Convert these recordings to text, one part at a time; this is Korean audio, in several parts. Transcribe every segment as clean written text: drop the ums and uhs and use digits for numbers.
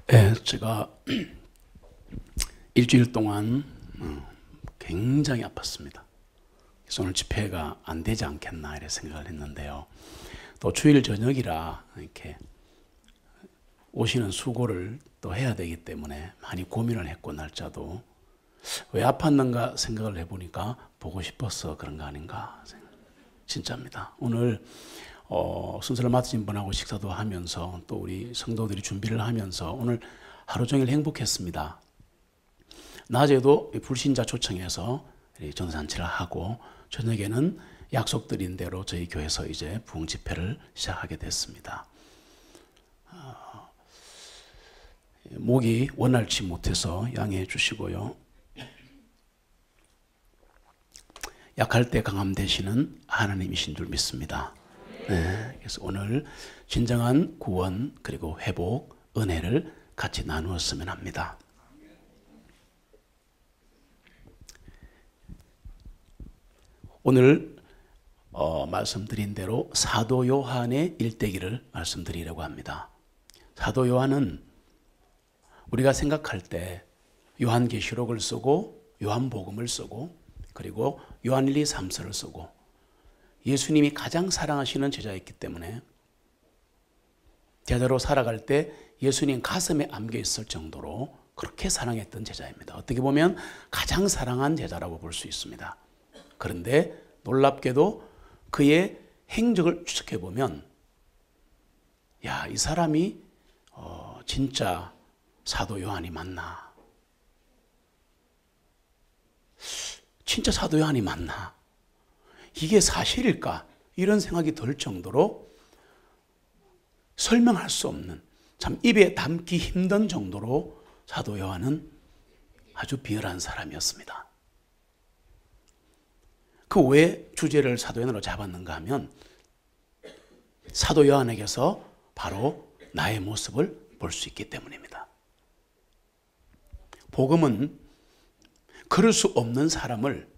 네, 제가 일주일 동안 굉장히 아팠습니다. 그래서 오늘 집회가 안 되지 않겠나 이렇게 생각을 했는데요. 또 주일 저녁이라 이렇게 오시는 수고를 또 해야 되기 때문에 많이 고민을 했고, 날짜도 왜 아팠는가 생각을 해보니까 보고 싶어서 그런 거 아닌가 진짜입니다. 오늘 순서를 맡으신 분하고 식사도 하면서 또 우리 성도들이 준비를 하면서 오늘 하루 종일 행복했습니다. 낮에도 불신자 초청해서 전도잔치를 하고, 저녁에는 약속드린 대로 저희 교회에서 이제 부흥 집회를 시작하게 됐습니다. 목이 원활치 못해서 양해해 주시고요. 약할 때 강함 되시는 하나님이신 줄 믿습니다. 네, 그래서 오늘 진정한 구원 그리고 회복, 은혜를 같이 나누었으면 합니다. 오늘 말씀드린 대로 사도 요한의 일대기를 말씀드리려고 합니다. 사도 요한은 우리가 생각할 때 요한계시록을 쓰고 요한복음을 쓰고 그리고 요한 1, 2, 3서를 쓰고, 예수님이 가장 사랑하시는 제자였기 때문에 제자로 살아갈 때 예수님 가슴에 안겨 있을 정도로 그렇게 사랑했던 제자입니다. 어떻게 보면 가장 사랑한 제자라고 볼 수 있습니다. 그런데 놀랍게도 그의 행적을 추적해 보면, 야, 이 사람이 진짜 사도 요한이 맞나? 진짜 사도 요한이 맞나? 이게 사실일까? 이런 생각이 들 정도로 설명할 수 없는, 참 입에 담기 힘든 정도로 사도 요한은 아주 비열한 사람이었습니다. 그 왜 주제를 사도 요한으로 잡았는가 하면, 사도 요한에게서 바로 나의 모습을 볼 수 있기 때문입니다. 복음은 그럴 수 없는 사람을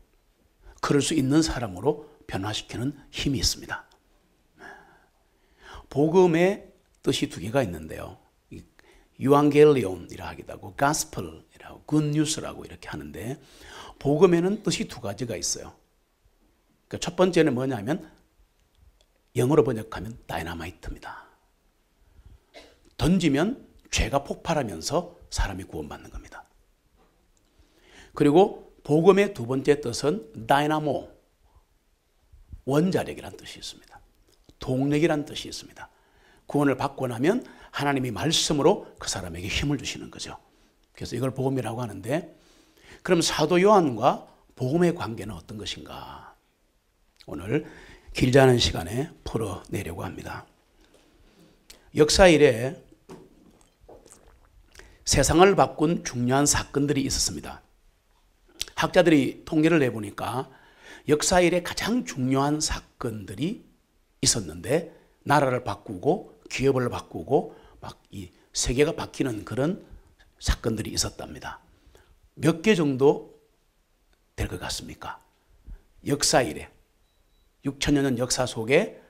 그럴 수 있는 사람으로 변화시키는 힘이 있습니다. 복음의 뜻이 두 개가 있는데요. 유앙겔리온이라 하기도 하고 가스펠이라고 굿뉴스라고 이렇게 하는데, 복음에는 뜻이 두 가지가 있어요. 그러니까 첫 번째는 뭐냐면 영어로 번역하면 다이너마이트입니다. 던지면 죄가 폭발하면서 사람이 구원받는 겁니다. 그리고 복음의 두 번째 뜻은 다이나모, 원자력이라는 뜻이 있습니다. 동력이라는 뜻이 있습니다. 구원을 받고 나면 하나님이 말씀으로 그 사람에게 힘을 주시는 거죠. 그래서 이걸 복음이라고 하는데, 그럼 사도 요한과 복음의 관계는 어떤 것인가? 오늘 길지 않은 시간에 풀어내려고 합니다. 역사 이래 세상을 바꾼 중요한 사건들이 있었습니다. 학자들이 통계를 내보니까 역사 이래 가장 중요한 사건들이 있었는데, 나라를 바꾸고 기업을 바꾸고 막 이 세계가 바뀌는 그런 사건들이 있었답니다. 몇 개 정도 될 것 같습니까? 역사 이래 6천여 년 역사 속에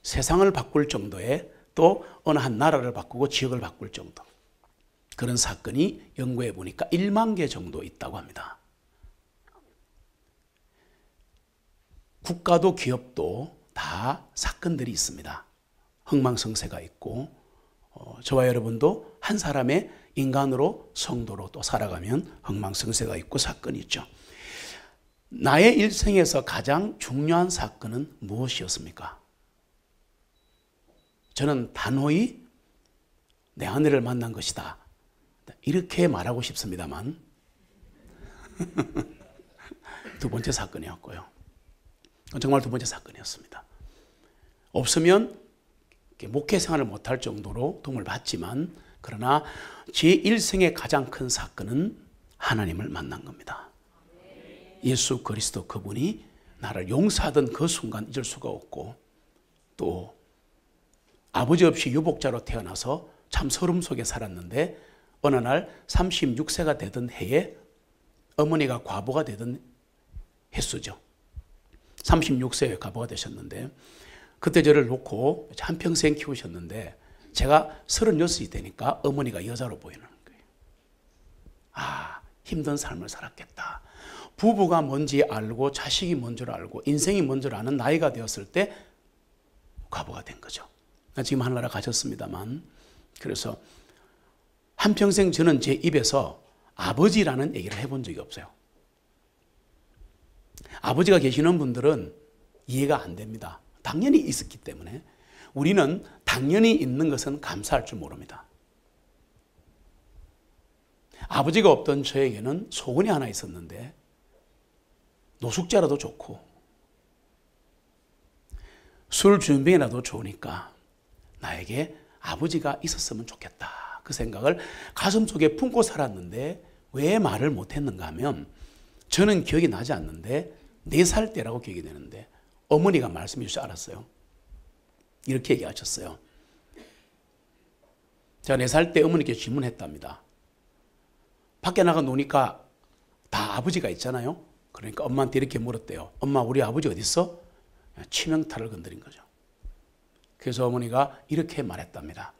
세상을 바꿀 정도의, 또 어느 한 나라를 바꾸고 지역을 바꿀 정도, 그런 사건이 연구해 보니까 1만 개 정도 있다고 합니다. 국가도 기업도 다 사건들이 있습니다. 흥망성쇠가 있고, 저와 여러분도 한 사람의 인간으로 성도로 또 살아가면 흥망성쇠가 있고 사건이 있죠. 나의 일생에서 가장 중요한 사건은 무엇이었습니까? 저는 단호히 내 아내를 만난 것이다, 이렇게 말하고 싶습니다만 두 번째 사건이었고요. 정말 두 번째 사건이었습니다. 없으면 목회 생활을 못할 정도로 도움을 받지만, 그러나 제 일생의 가장 큰 사건은 하나님을 만난 겁니다. 예수 그리스도, 그분이 나를 용서하던 그 순간 잊을 수가 없고, 또 아버지 없이 유복자로 태어나서 참 서름 속에 살았는데, 어느 날 36세가 되던 해에 어머니가 과부가 되던 횟수죠. 36세에 과부가 되셨는데, 그때 저를 놓고 한평생 키우셨는데 제가 36이 되니까 어머니가 여자로 보이는 거예요. 아, 힘든 삶을 살았겠다. 부부가 뭔지 알고 자식이 뭔 줄 알고 인생이 뭔 줄 아는 나이가 되었을 때 과부가 된 거죠. 지금 하늘나라 가셨습니다만, 그래서 한평생 저는 제 입에서 아버지라는 얘기를 해본 적이 없어요. 아버지가 계시는 분들은 이해가 안 됩니다. 당연히 있었기 때문에. 우리는 당연히 있는 것은 감사할 줄 모릅니다. 아버지가 없던 저에게는 소원이 하나 있었는데 노숙자라도 좋고 술 준비라도 좋으니까 나에게 아버지가 있었으면 좋겠다. 그 생각을 가슴속에 품고 살았는데 왜 말을 못했는가 하면 저는 기억이 나지 않는데 4살 때라고 기억이 되는데 어머니가 말씀해 주셔서 알았어요. 이렇게 얘기하셨어요. 제가 4살 때 어머니께 질문했답니다. 밖에 나가 노니까 다 아버지가 있잖아요. 그러니까 엄마한테 이렇게 물었대요. 엄마, 우리 아버지 어디 있어? 치명타를 건드린 거죠. 그래서 어머니가 이렇게 말했답니다.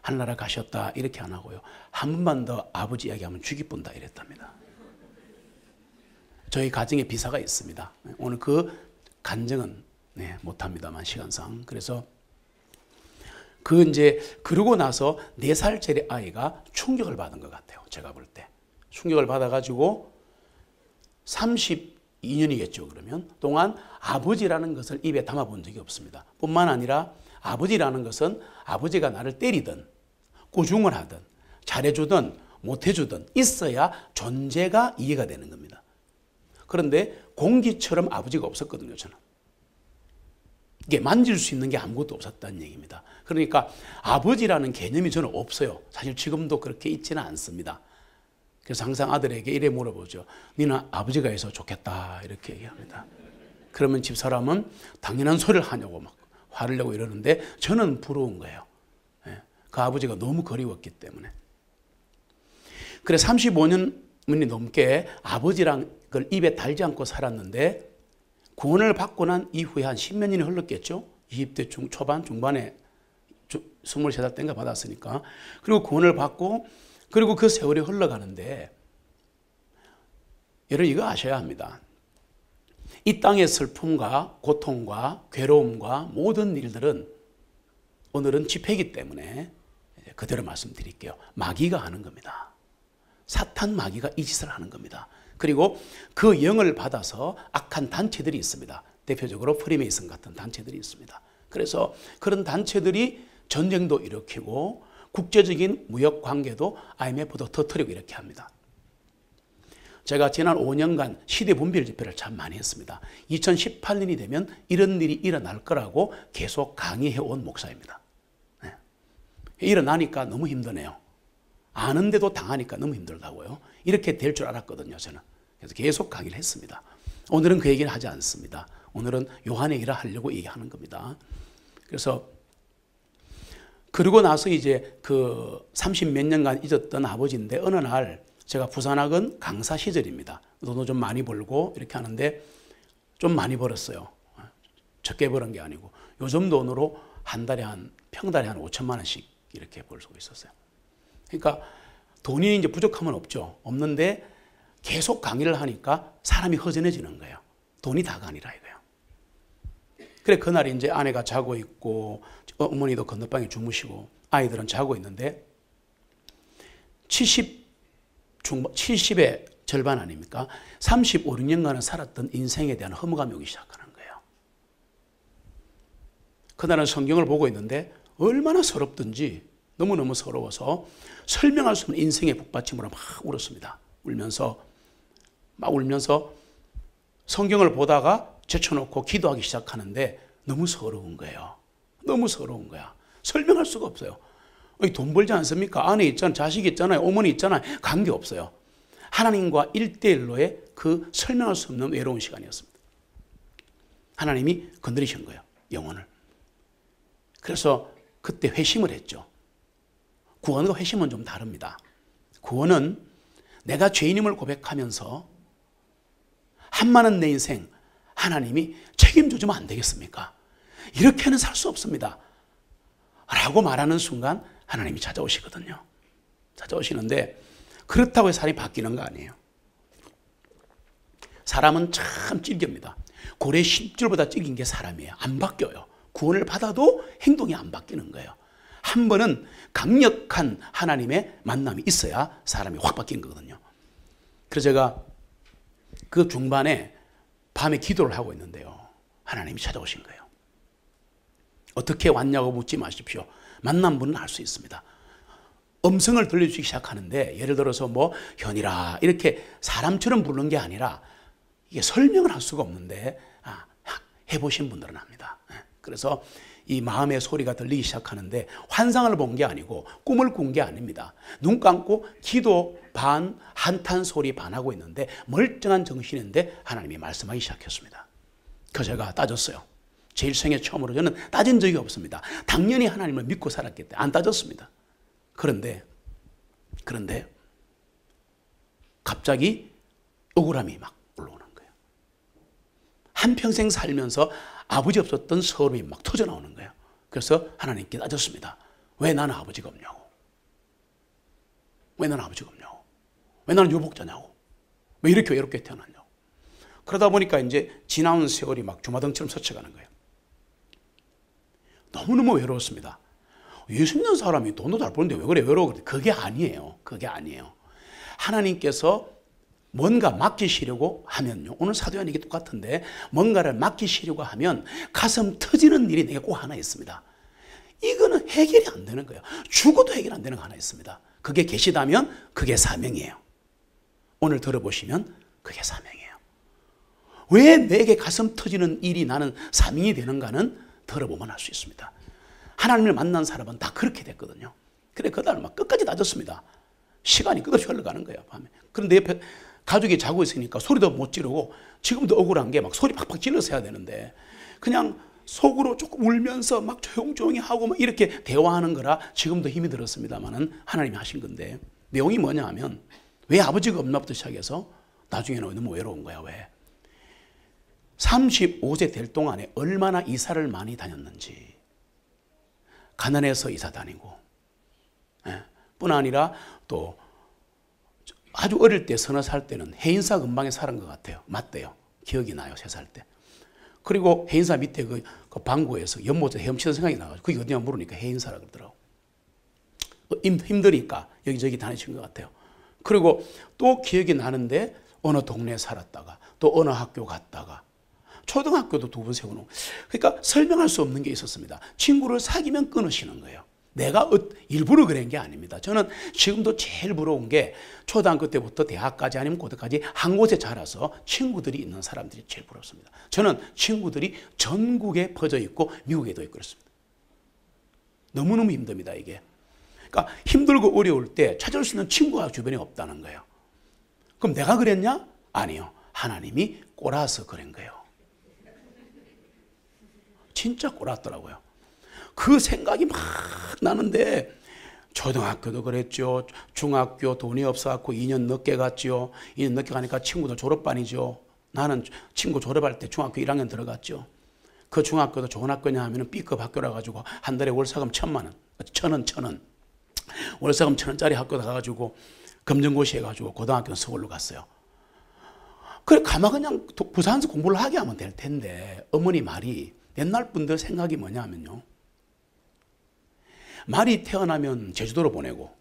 하늘나라 가셨다 이렇게 안 하고요. 한 번만 더 아버지 이야기하면 죽이뿐다 이랬답니다. 저희 가정에 비사가 있습니다. 오늘 그 간증은 못합니다만 시간상. 그래서 그러고 나서 4살짜리 아이가 충격을 받은 것 같아요. 제가 볼 때. 충격을 받아가지고 32년이겠죠. 그러면 동안 아버지라는 것을 입에 담아본 적이 없습니다. 뿐만 아니라 아버지라는 것은 아버지가 나를 때리든 꾸중을 하든 잘해주든 못해주든 있어야 존재가 이해가 되는 겁니다. 그런데 공기처럼 아버지가 없었거든요. 저는. 이게 만질 수 있는 게 아무것도 없었다는 얘기입니다. 그러니까 아버지라는 개념이 저는 없어요. 사실 지금도 그렇게 있지는 않습니다. 그래서 항상 아들에게 이래 물어보죠. 너는 아버지가 있어 좋겠다 이렇게 얘기합니다. 그러면 집사람은 당연한 소리를 하냐고 막 화를 내고 이러는데 저는 부러운 거예요. 그 아버지가 너무 그리웠기 때문에. 그래 35년이 넘게 아버지랑 그걸 입에 달지 않고 살았는데 구원을 받고 난 이후에 한 10몇 년이 흘렀겠죠. 20대 초반 중반에 23살 때인가 받았으니까. 그리고 구원을 받고 그리고 그 세월이 흘러가는데 여러분 이거 아셔야 합니다. 이 땅의 슬픔과 고통과 괴로움과 모든 일들은 오늘은 집회이기 때문에 그대로 말씀드릴게요. 마귀가 하는 겁니다. 사탄 마귀가 이 짓을 하는 겁니다. 그리고 그 영을 받아서 악한 단체들이 있습니다. 대표적으로 프리메이슨 같은 단체들이 있습니다. 그래서 그런 단체들이 전쟁도 일으키고 국제적인 무역 관계도 IMF도 터뜨리고 이렇게 합니다. 제가 지난 5년간 시대 분별 집회를 참 많이 했습니다. 2018년이 되면 이런 일이 일어날 거라고 계속 강의해 온 목사입니다. 네. 일어나니까 너무 힘드네요. 아는데도 당하니까 너무 힘들다고요. 이렇게 될 줄 알았거든요, 저는. 그래서 계속 강의를 했습니다. 오늘은 그 얘기를 하지 않습니다. 오늘은 요한의 얘기를 하려고 얘기하는 겁니다. 그래서 그러고 나서 이제 그 30몇 년간 잊었던 아버지인데 어느 날 제가 부산학원 강사 시절입니다. 돈도 좀 많이 벌고 이렇게 하는데 좀 많이 벌었어요. 적게 버는 게 아니고 요즘 돈으로 한 달에 평달에 한 5천만 원씩 이렇게 벌 수 있었어요. 그러니까 돈이 이제 부족하면 없죠. 없는데 계속 강의를 하니까 사람이 허전해지는 거예요. 돈이 다가 아니라 이거예요. 그래 그날 이제 아내가 자고 있고 어머니도 건너방에 주무시고 아이들은 자고 있는데 70의 절반 아닙니까? 35, 6년간을 살았던 인생에 대한 허무감이 오기 시작하는 거예요. 그날은 성경을 보고 있는데 얼마나 서럽든지 너무너무 서러워서 설명할 수 없는 인생의 북받침으로 막 울었습니다. 막 울면서 성경을 보다가 제쳐놓고 기도하기 시작하는데 너무 서러운 거예요. 너무 서러운 거야. 설명할 수가 없어요. 돈 벌지 않습니까? 아내 있잖아요. 자식 있잖아요. 어머니 있잖아요. 관계없어요. 하나님과 1대1로의 그 설명할 수 없는 외로운 시간이었습니다. 하나님이 건드리신 거예요. 영혼을. 그래서 그때 회심을 했죠. 구원과 회심은 좀 다릅니다. 구원은 내가 죄인임을 고백하면서 한많은 내 인생 하나님이 책임져 주면 안 되겠습니까? 이렇게는 살 수 없습니다. 라고 말하는 순간 하나님이 찾아오시거든요. 찾아오시는데 그렇다고 해서 사람이 바뀌는 거 아니에요. 사람은 참 찔깁니다. 고래 심줄보다 찔긴 게 사람이에요. 안 바뀌어요. 구원을 받아도 행동이 안 바뀌는 거예요. 한 번은 강력한 하나님의 만남이 있어야 사람이 확 바뀌는 거거든요. 그래서 제가 그 중반에 밤에 기도를 하고 있는데요. 하나님이 찾아오신 거예요. 어떻게 왔냐고 묻지 마십시오. 만난 분은 알 수 있습니다. 음성을 들려주기 시작하는데 예를 들어서 뭐 현이라 이렇게 사람처럼 부르는 게 아니라 이게 설명을 할 수가 없는데 해보신 분들은 압니다. 그래서 이 마음의 소리가 들리기 시작하는데 환상을 본 게 아니고 꿈을 꾼 게 아닙니다. 눈 감고 기도 반, 한탄 소리 반 하고 있는데 멀쩡한 정신인데 하나님이 말씀하기 시작했습니다. 그래서 제가 따졌어요. 제 일생에 처음으로 저는 따진 적이 없습니다. 당연히 하나님을 믿고 살았기 때문에 안 따졌습니다. 그런데 갑자기 억울함이 막 올라오는 거예요. 한평생 살면서 아버지 없었던 서름이 막 터져나오는 거예요. 그래서 하나님께 따졌습니다. 왜 나는 아버지가 없냐고. 왜 나는 아버지가 없냐고. 왜 나는 유복자냐고. 왜 이렇게 외롭게 태어났냐고. 그러다 보니까 이제 지나온 세월이 막 주마등처럼 스쳐가는 거예요. 너무너무 외로웠습니다. 예수 믿는 사람이 돈도 잘 버는데 왜 그래 외로워. 그게 아니에요. 그게 아니에요. 하나님께서 뭔가 맡기시려고 하면요. 오늘 사도행 이게 똑같은데 뭔가를 맡기시려고 하면 가슴 터지는 일이 내게 꼭 하나 있습니다. 이거는 해결이 안 되는 거예요. 죽어도 해결 안 되는 거 하나 있습니다. 그게 계시다면 그게 사명이에요. 오늘 들어보시면 그게 사명이에요. 왜 내게 가슴 터지는 일이 나는 사명이 되는가는 들어보면 알 수 있습니다. 하나님을 만난 사람은 다 그렇게 됐거든요. 그래 그날 막 끝까지 따졌습니다. 시간이 끝없이 흘러가는 거예요. 밤에. 그런데 옆에 가족이 자고 있으니까 소리도 못 지르고 지금도 억울한 게 막 소리 팍팍 질러서 해야 되는데 그냥 속으로 조금 울면서 막 조용조용히 하고 막 이렇게 대화하는 거라 지금도 힘이 들었습니다만은 하나님이 하신 건데 내용이 뭐냐 하면 왜 아버지가 없나부터 시작해서 나중에는 너무 외로운 거야. 왜? 35세 될 동안에 얼마나 이사를 많이 다녔는지 가난해서 이사 다니고 뿐 아니라 또 아주 어릴 때 서너 살 때는 해인사 근방에 살은 것 같아요. 맞대요. 기억이 나요. 3살 때. 그리고 해인사 밑에 그 방구에서 연못에 헤엄치는 생각이 나가지고 그게 어디냐 물으니까 해인사라 그러더라고. 힘드니까 여기저기 다니신 것 같아요. 그리고 또 기억이 나는데 어느 동네에 살았다가 또 어느 학교 갔다가 초등학교도 2번 세워놓고 그러니까 설명할 수 없는 게 있었습니다. 친구를 사귀면 끊으시는 거예요. 내가 일부러 그런 게 아닙니다. 저는 지금도 제일 부러운 게 초등학교 때부터 대학까지 아니면 고대까지 한 곳에 자라서 친구들이 있는 사람들이 제일 부럽습니다. 저는 친구들이 전국에 퍼져 있고 미국에도 있고 그렇습니다. 너무너무 힘듭니다 이게. 그러니까 힘들고 어려울 때 찾을 수 있는 친구가 주변에 없다는 거예요. 그럼 내가 그랬냐? 아니요. 하나님이 꼬라서 그런 거예요. 진짜 꼬랐더라고요. 그 생각이 막 나는데 초등학교도 그랬죠. 중학교 돈이 없어갖고 2년 늦게 갔죠. 2년 늦게 가니까 친구도 졸업반이죠. 나는 친구 졸업할 때 중학교 1학년 들어갔죠. 그 중학교도 좋은 학교냐 하면 B급 학교라 가지고 한 달에 월사금 1,000만 원, 1,000원. 월사금 1,000원짜리 학교 가가지고 검정고시 해가지고 고등학교는 서울로 갔어요. 그래 가만 그냥 부산에서 공부를 하게 하면 될 텐데 어머니 말이 옛날 분들 생각이 뭐냐면요. 말이 태어나면 제주도로 보내고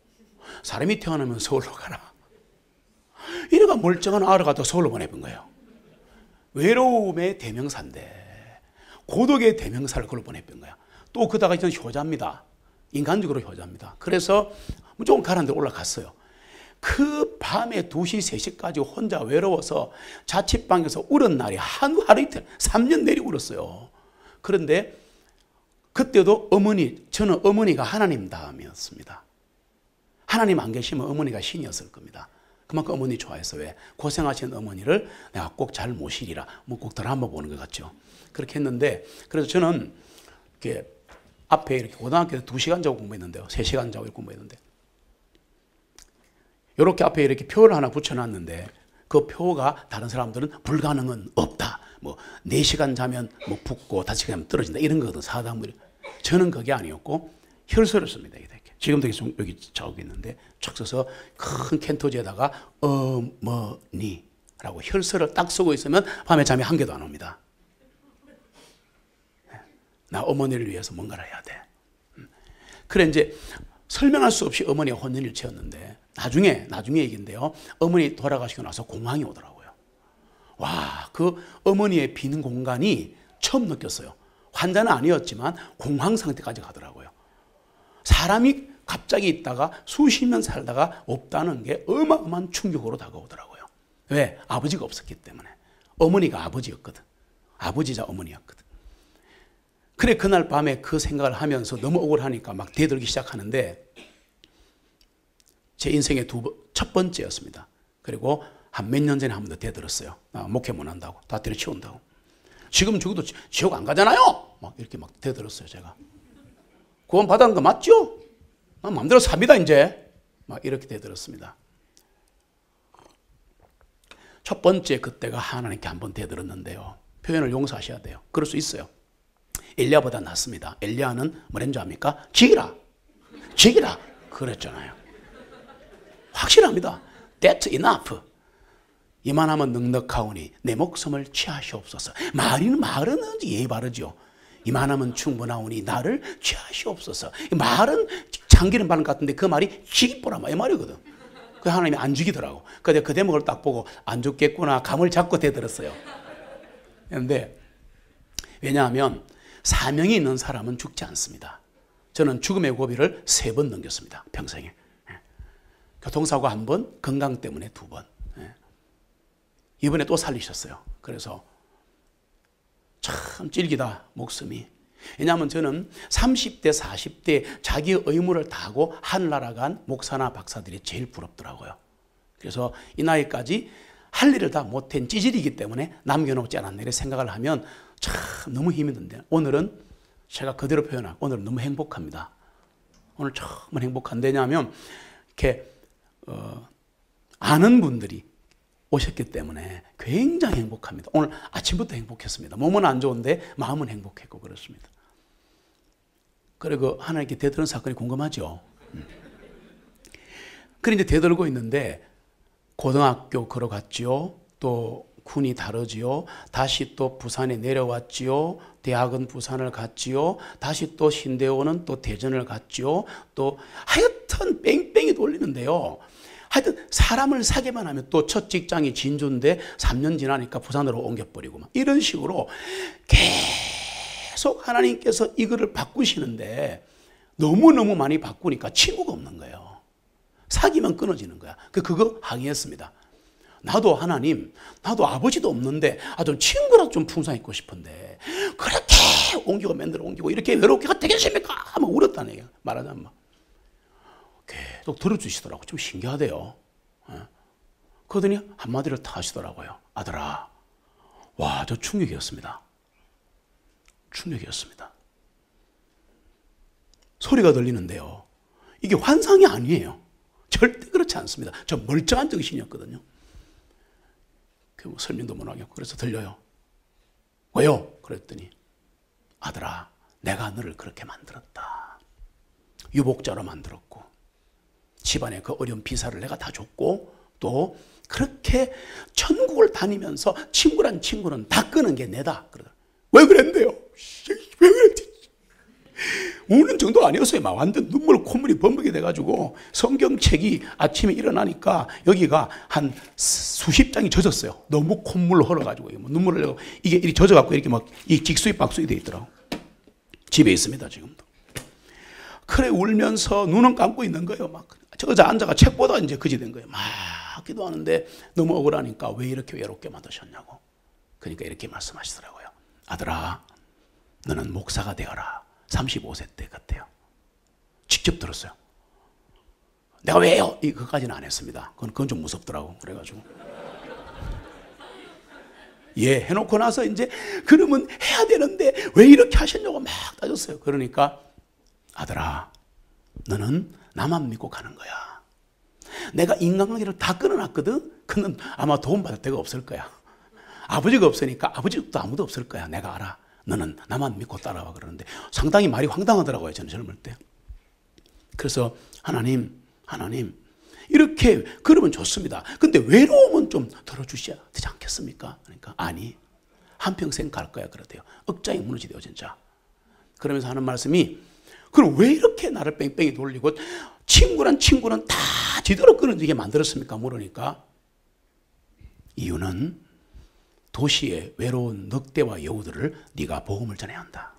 사람이 태어나면 서울로 가라. 이래가 멀쩡한 아를 갖다 서울로 보내본 거예요. 외로움의 대명사인데 고독의 대명사를 그걸로 보내본 거야. 또 그다가 저는 효자입니다. 인간적으로 효자입니다. 그래서 무조건 가는 데 올라갔어요. 그 밤에 2시, 3시까지 혼자 외로워서 자취방에서 울은 날이 하루 이틀 3년 내리 울었어요. 그런데 그때도 저는 어머니가 하나님 다음이었습니다. 하나님 안 계시면 어머니가 신이었을 겁니다. 그만큼 어머니 좋아해서 왜 고생하시는 어머니를 내가 꼭 잘 모시리라 뭐 꼭 드라마 보는 것 같죠. 그렇게 했는데 그래서 저는 이렇게 앞에 이렇게 고등학교에서 2시간 자고 공부했는데요. 3시간 자고 공부했는데 이렇게 앞에 이렇게 표를 하나 붙여놨는데 그 표가 다른 사람들은 불가능은 없다. 뭐 4시간 자면 뭐 붓고 5시간 자면 떨어진다 이런 거거든. 사단물이. 저는 그게 아니었고 혈서를 씁니다. 지금도 계속 여기 적고 있는데 척 써서 큰 캔토지에다가 어머니라고 혈서를 딱 쓰고 있으면 밤에 잠이 한 개도 안 옵니다. 나 어머니를 위해서 뭔가를 해야 돼. 그래 이제 설명할 수 없이 어머니가 혼연을 채웠는데 나중에 얘기인데요. 어머니 돌아가시고 나서 공황이 오더라고요. 와, 그 어머니의 비는 공간이 처음 느꼈어요. 환자는 아니었지만 공황 상태까지 가더라고요. 사람이 갑자기 있다가 수십 년 살다가 없다는 게 어마어마한 충격으로 다가오더라고요. 왜? 아버지가 없었기 때문에. 어머니가 아버지였거든. 아버지자 어머니였거든. 그래 그날 밤에 그 생각을 하면서 너무 억울하니까 막 대들기 시작하는데 제 인생의 첫 번째였습니다. 그리고 한 몇 년 전에 한 번 더 대들었어요. 목회 못 한다고. 다 때려치운다고. 지금 죽어도 지옥 안 가잖아요. 막 이렇게 막 대들었어요, 제가. 구원 받은 거 맞죠? 난 마음대로 삽니다, 이제. 막 이렇게 대들었습니다. 첫 번째 그때가 하나님께 한번 대들었는데요. 표현을 용서하셔야 돼요. 그럴 수 있어요. 엘리야보다 낫습니다. 엘리야는 뭐랬는 줄 압니까? 죽이라. 그랬잖아요. 확실합니다. That's enough. 이만하면 넉넉하오니 내 목숨을 취하시옵소서. 말은 예의 바르죠. 이만하면 충분하오니 나를 취하시옵소서. 말은 참기름 바른 것 같은데 그 말이 죽이보라 이 말이거든. 그 하나님이 안 죽이더라고. 근데 그 대목을 딱 보고 안 죽겠구나 감을 잡고 대들었어요. 그런데 왜냐하면 사명이 있는 사람은 죽지 않습니다. 저는 죽음의 고비를 3번 넘겼습니다. 평생에. 교통사고 1번, 건강 때문에 2번. 이번에 또 살리셨어요. 그래서 참 찔기다 목숨이. 왜냐하면 저는 30대 40대 자기의 의무를 다하고 하늘나라 간 목사나 박사들이 제일 부럽더라고요. 그래서 이 나이까지 할 일을 다 못한 찌질이기 때문에 남겨놓지 않았네 이렇게 생각을 하면 참 너무 힘이 든데 오늘은 제가 그대로 표현하고 오늘은 너무 행복합니다. 오늘 정말 행복한데 왜냐하면 이렇게 아는 분들이 오셨기 때문에 굉장히 행복합니다. 오늘 아침부터 행복했습니다. 몸은 안 좋은데 마음은 행복했고 그렇습니다. 그리고 하나님께 대드는 사건이 궁금하죠. 그래 이제 대들고 있는데 고등학교 걸어갔지요. 또 군이 다르지요. 다시 또 부산에 내려왔지요. 대학은 부산을 갔지요. 다시 또 신대원은 또 대전을 갔지요. 또 하여튼 뺑뺑이 돌리는데요. 하여튼 사람을 사귀만 하면 또 첫 직장이 진주인데 3년 지나니까 부산으로 옮겨버리고 막 이런 식으로 계속 하나님께서 이거를 바꾸시는데 너무너무 많이 바꾸니까 친구가 없는 거예요. 사귀면 끊어지는 거야. 그거 항의했습니다. 나도 하나님, 나도 아버지도 없는데 좀 친구라도 좀 풍성히 있고 싶은데 그렇게 옮기고 맨날 옮기고 이렇게 외롭게 되겠습니까? 막 울었다는 얘기야. 말하자면 막. 계속 들어주시더라고. 좀 신기하대요. 그러더니 한마디를 다 하시더라고요. 아들아, 와, 저 충격이었습니다. 소리가 들리는데요. 이게 환상이 아니에요. 절대 그렇지 않습니다. 저 멀쩡한 정신이었거든요. 그 설명도 못 하겠고 그래서 들려요. 왜요? 그랬더니 아들아, 내가 너를 그렇게 만들었다. 유복자로 만들었고 집안의 그 어려운 비사를 내가 다 줬고 또 그렇게 천국을 다니면서 친구란 친구는 다 끄는 게 내다. 왜 그랬는데요? 왜 그랬지? 우는 정도 아니었어요. 막 완전 콧물이 범벅이 돼가지고 성경책이 아침에 일어나니까 여기가 한 수십 장이 젖었어요. 너무 콧물로 흘러가지고 눈물을 내고 이게 이렇게 젖어갖고 이렇게 막 이 직수입 박수입 돼 있더라고. 집에 있습니다 지금도. 그래 울면서 눈은 감고 있는 거예요. 막 저 의자 앉아가 책 보다 이제 그지 된 거예요. 막 기도하는데 너무 억울하니까 왜 이렇게 외롭게 만드셨냐고. 그러니까 이렇게 말씀하시더라고요. 아들아, 너는 목사가 되어라. 35세 때 같아요. 직접 들었어요. 내가 왜요? 그것까지는 안 했습니다. 그건 좀 무섭더라고. 그래가지고. 예, 해놓고 나서 이제 그러면 해야 되는데 왜 이렇게 하셨냐고 막 따졌어요. 그러니까 아들아, 너는 나만 믿고 가는 거야. 내가 인간관계를 다 끊어놨거든. 그는 아마 도움받을 데가 없을 거야. 아버지가 없으니까 아버지도 아무도 없을 거야. 내가 알아. 너는 나만 믿고 따라와 그러는데 상당히 말이 황당하더라고요. 저는 젊을 때. 그래서 하나님 이렇게 그러면 좋습니다. 근데 외로움은 좀 덜어주셔야 되지 않겠습니까? 그러니까 아니, 한평생 갈 거야 그러대요. 억장이 무너지대요 진짜. 그러면서 하는 말씀이, 그럼 왜 이렇게 나를 뺑뺑이 돌리고 친구는 다 지대로 끊어지게 만들었습니까? 물으니까 이유는 도시의 외로운 늑대와 여우들을 네가 복음을 전해야 한다.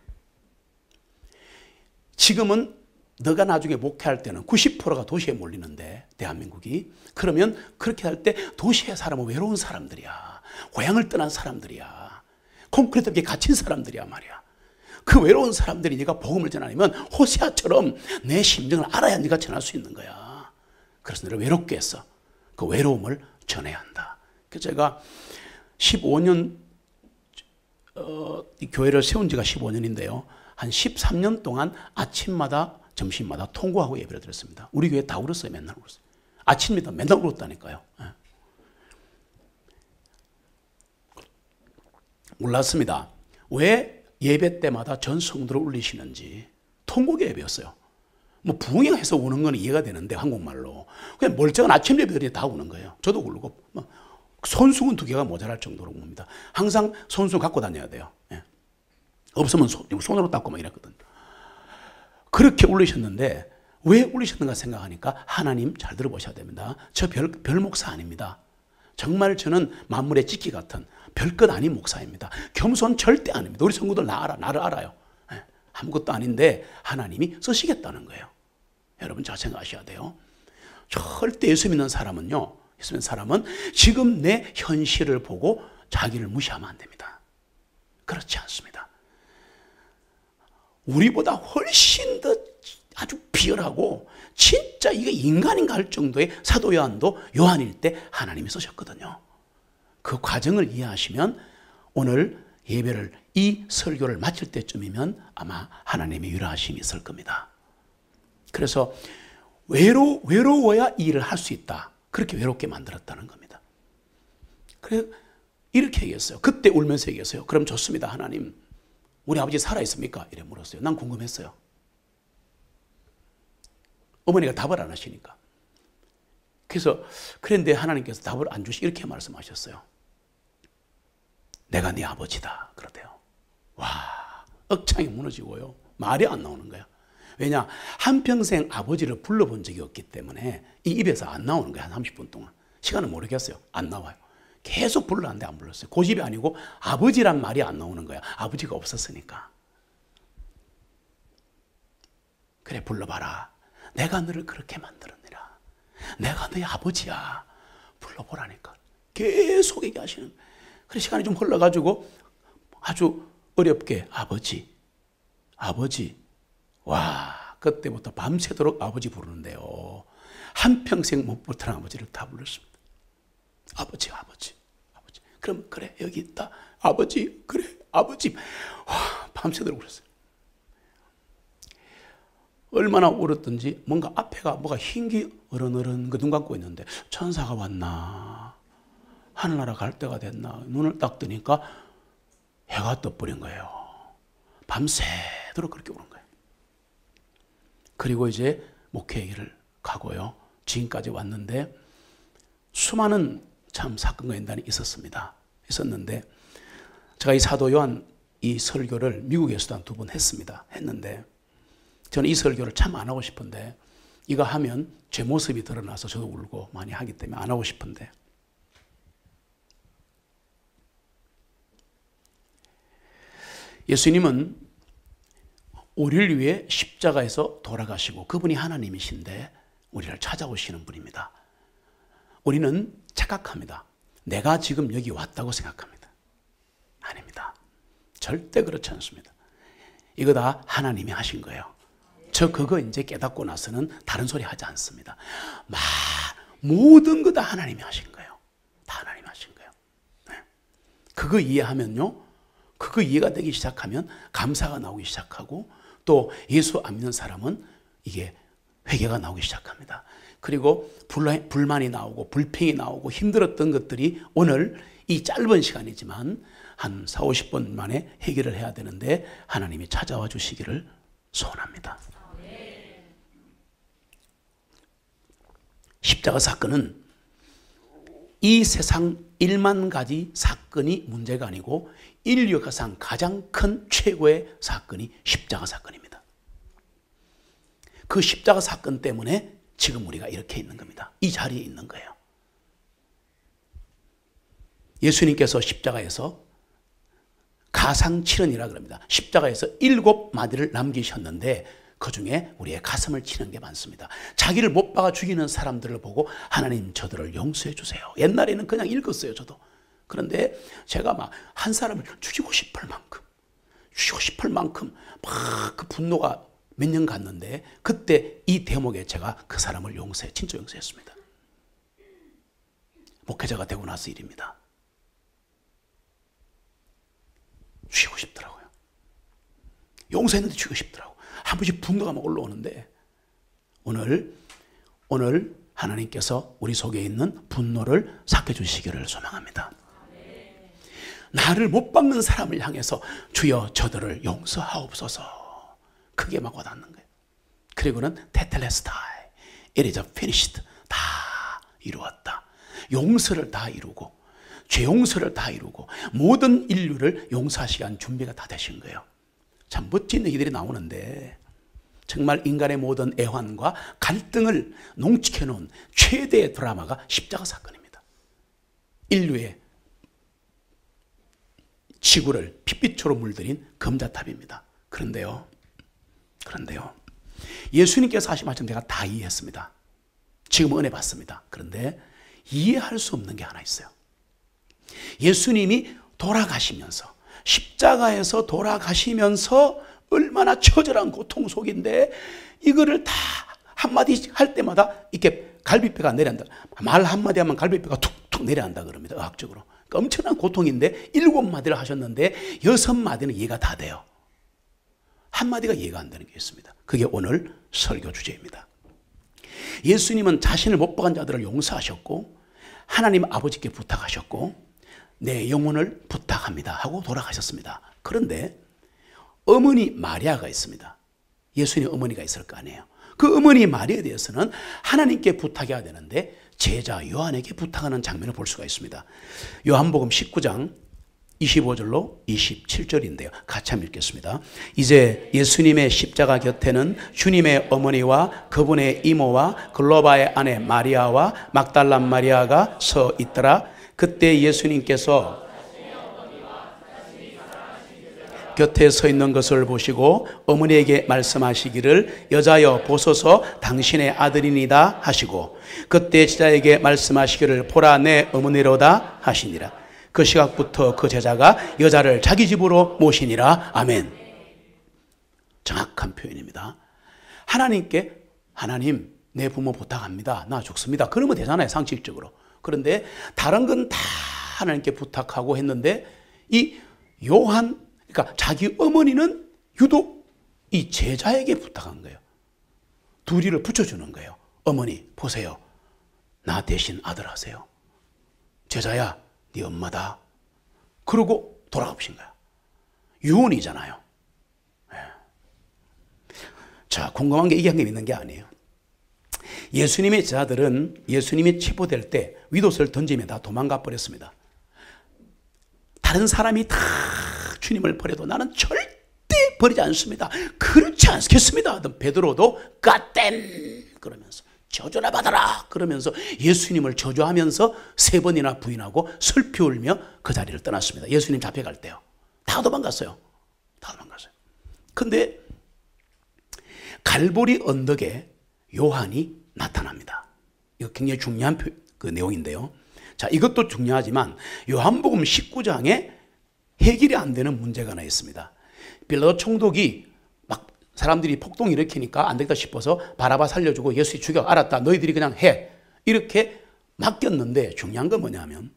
지금은 너가 나중에 목회할 때는 90%가 도시에 몰리는데, 대한민국이. 그러면 그렇게 할 때 도시의 사람은 외로운 사람들이야. 고향을 떠난 사람들이야. 콘크리트 벽에 갇힌 사람들이야 말이야. 그 외로운 사람들이 네가 복음을 전하려면 호세아처럼 내 심정을 알아야 네가 전할 수 있는 거야. 그래서 너를 외롭게 했어. 그 외로움을 전해야 한다. 그래서 제가 15년 이 교회를 세운 지가 15년인데요. 한 13년 동안 아침마다 점심마다 통고하고 예배를 드렸습니다. 우리 교회 다 울었어요. 맨날 울었어요. 아침마다 맨날 울었다니까요. 몰랐습니다. 왜 예배 때마다 전 성도를 울리시는지. 통곡의 예배였어요. 뭐 부흥해서 우는 건 이해가 되는데 한국말로. 그냥 멀쩡한 아침 예배들이 다 우는 거예요. 저도 울고. 손수건 2개가 모자랄 정도로 웁니다. 항상 손수건 갖고 다녀야 돼요. 없으면 손으로 닦고 막 이랬거든요. 그렇게 울리셨는데 왜 울리셨는가 생각하니까 하나님 잘 들어보셔야 됩니다. 저 별 목사 아닙니다. 정말 저는 만물의 찌끼 같은 별것 아닌 목사입니다. 겸손 절대 아닙니다. 우리 성도들 나를 알아요. 아무것도 아닌데 하나님이 쓰시겠다는 거예요. 여러분 잘 생각하셔야 돼요. 절대 예수 믿는 사람은요, 예수 믿는 사람은 지금 내 현실을 보고 자기를 무시하면 안 됩니다. 그렇지 않습니다. 우리보다 훨씬 더 아주 비열하고 진짜 이게 인간인가 할 정도의 사도 요한도 요한일 때 하나님이 쓰셨거든요. 그 과정을 이해하시면 오늘 예배를, 이 설교를 마칠 때쯤이면 아마 하나님의 위로하심이 있을 겁니다. 그래서 외로워야 이 일을 할 수 있다. 그렇게 외롭게 만들었다는 겁니다. 그래 이렇게 얘기했어요. 그때 울면서 얘기했어요. 그럼 좋습니다. 하나님, 우리 아버지 살아있습니까? 이래 물었어요. 난 궁금했어요. 어머니가 답을 안 하시니까. 그래서 그런데 하나님께서 답을 안 주시, 이렇게 말씀하셨어요. 내가 네 아버지다. 그러대요. 와, 억창이 무너지고요. 말이 안 나오는 거야. 왜냐? 한평생 아버지를 불러본 적이 없기 때문에 이 입에서 안 나오는 거야. 한 30분 동안. 시간은 모르겠어요. 안 나와요. 계속 불렀는데 안 불렀어요. 고집이 아니고 아버지란 말이 안 나오는 거야. 아버지가 없었으니까. 그래, 불러봐라. 내가 너를 그렇게 만들었느라. 내가 너의 아버지야. 불러보라니까. 계속 얘기하시는 거예요. 그래, 시간이 좀 흘러가지고 아주 어렵게 아버지. 와, 그때부터 밤새도록 아버지 부르는데요. 한평생 못 부르던 아버지를 다 불렀습니다. 아버지. 그럼 그래, 여기 있다. 아버지, 그래, 아버지. 와, 밤새도록 울었어요. 얼마나 울었든지 뭔가 앞에가 뭐가 흰기 어른어른 그 눈 감고 있는데 천사가 왔나, 하늘나라 갈 때가 됐나, 눈을 딱 뜨니까 해가 떠버린 거예요. 밤새도록 그렇게 우는 거예요. 그리고 이제 목회기를 가고요. 지금까지 왔는데 수많은 참 사건과 연단이 있었는데 제가 이 사도 요한 이 설교를 미국에서도 한 2번 했는데 저는 이 설교를 참 안 하고 싶은데 이거 하면 제 모습이 드러나서 저도 울고 많이 하기 때문에 안 하고 싶은데 예수님은 우리를 위해 십자가에서 돌아가시고 그분이 하나님이신데 우리를 찾아오시는 분입니다. 우리는 착각합니다. 내가 지금 여기 왔다고 생각합니다. 아닙니다. 절대 그렇지 않습니다. 이거 다 하나님이 하신 거예요. 저 그거 이제 깨닫고 나서는 다른 소리 하지 않습니다. 모든 거 다 하나님이 하신 거예요. 다 하나님이 하신 거예요. 네. 그거 이해하면요. 그거 이해가 되기 시작하면 감사가 나오기 시작하고 또 예수 안 믿는 사람은 이게 회개가 나오기 시작합니다. 그리고 불만이 나오고 불평이 나오고 힘들었던 것들이 오늘 이 짧은 시간이지만 한 40-50분 만에 해결을 해야 되는데 하나님이 찾아와 주시기를 소원합니다. 십자가 사건은 이 세상 1만 가지 사건이 문제가 아니고 인류 역사상 가장 큰 최고의 사건이 십자가 사건입니다. 그 십자가 사건 때문에 지금 우리가 이렇게 있는 겁니다. 이 자리에 있는 거예요. 예수님께서 십자가에서 가상칠언이라 그럽니다. 십자가에서 7마디를 남기셨는데 그중에 우리의 가슴을 치는 게 많습니다. 자기를 못 박아 죽이는 사람들을 보고 하나님 저들을 용서해 주세요. 옛날에는 그냥 읽었어요, 저도. 그런데 제가 막 한 사람을 죽이고 싶을 만큼 막 그 분노가 몇 년 갔는데 그때 이 대목에 제가 그 사람을 진짜 용서했습니다. 목회자가 되고 나서 일입니다. 죽이고 싶더라고요. 용서했는데 죽이고 싶더라고요. 한 번씩 분노가 막 올라오는데 오늘 하나님께서 우리 속에 있는 분노를 삭혀주시기를 소망합니다. 나를 못 박는 사람을 향해서 주여 저들을 용서하옵소서 크게 막 와닿는 거예요. 그리고는 테텔레스타이 It is finished. 다 이루었다. 용서를 다 이루고 죄 용서를 다 이루고 모든 인류를 용서하시기 위한 준비가 다 되신 거예요. 참 멋진 얘기들이 나오는데 정말 인간의 모든 애환과 갈등을 농축해 놓은 최대의 드라마가 십자가 사건입니다. 인류의 지구를 핏빛으로 물들인 금자탑입니다. 그런데요 예수님께서 하신 말씀 제가 다 이해했습니다. 지금 은혜 받습니다. 그런데 이해할 수 없는 게 하나 있어요. 예수님이 돌아가시면서 십자가에서 돌아가시면서 얼마나 처절한 고통 속인데 이거를 다 한마디 할 때마다 이렇게 갈비뼈가 내려앉는다. 말 한마디 하면 갈비뼈가 툭툭 내려앉는다 그럽니다. 의학적으로. 그러니까 엄청난 고통인데 7마디를 하셨는데 6마디는 이해가 다 돼요. 한마디가 이해가 안 되는 게 있습니다. 그게 오늘 설교 주제입니다. 예수님은 자신을 못 박은 자들을 용서하셨고 하나님 아버지께 부탁하셨고 내 영혼을 부탁합니다 하고 돌아가셨습니다. 그런데 어머니 마리아가 있습니다. 예수님 어머니가 있을 거 아니에요. 그 어머니 마리아에 대해서는 하나님께 부탁해야 되는데 제자 요한에게 부탁하는 장면을 볼 수가 있습니다. 요한복음 19장 25절로 27절인데요. 같이 한번 읽겠습니다. 이제 예수님의 십자가 곁에는 주님의 어머니와 그분의 이모와 글로바의 아내 마리아와 막달란 마리아가 서 있더라. 그때 예수님께서 곁에 서 있는 것을 보시고 어머니에게 말씀하시기를 여자여 보소서 당신의 아들이니다 하시고 그때 제자에게 말씀하시기를 보라 내 어머니로다 하시니라. 그 시각부터 그 제자가 여자를 자기 집으로 모시니라. 아멘. 정확한 표현입니다. 하나님께 하나님 내 부모 부탁합니다. 나 죽습니다. 그러면 되잖아요. 상식적으로. 그런데 다른 건 다 하나님께 부탁하고 했는데 이 요한 그러니까 자기 어머니는 유독 이 제자에게 부탁한 거예요. 둘이를 붙여주는 거예요. 어머니 보세요. 나 대신 아들 하세요. 제자야 네 엄마다. 그러고 돌아가 보신 거야. 유언이잖아요. 자, 궁금한 게 이게 한 개 있는 게 아니에요. 예수님의 제자들은 예수님이 체포될 때 윗옷을 던지면 다 도망가 버렸습니다. 다른 사람이 다 주님을 버려도 나는 절대 버리지 않습니다. 그렇지 않겠습니다. 베드로도 갓댐 그러면서 저주나 받아라 그러면서 예수님을 저주하면서 3번이나 부인하고 슬피 울며 그 자리를 떠났습니다. 예수님 잡혀갈 때요. 다 도망갔어요. 근데 갈보리 언덕에 요한이 나타납니다. 이거 굉장히 중요한 그 내용인데요. 자, 이것도 중요하지만 요한복음 19장에 해결이 안 되는 문제가 하나 있습니다. 빌라도 총독이 막 사람들이 폭동 일으키니까 안 되겠다 싶어서 바라바 살려주고 예수 죽여. 알았다. 너희들이 그냥 해. 이렇게 맡겼는데 중요한 건 뭐냐면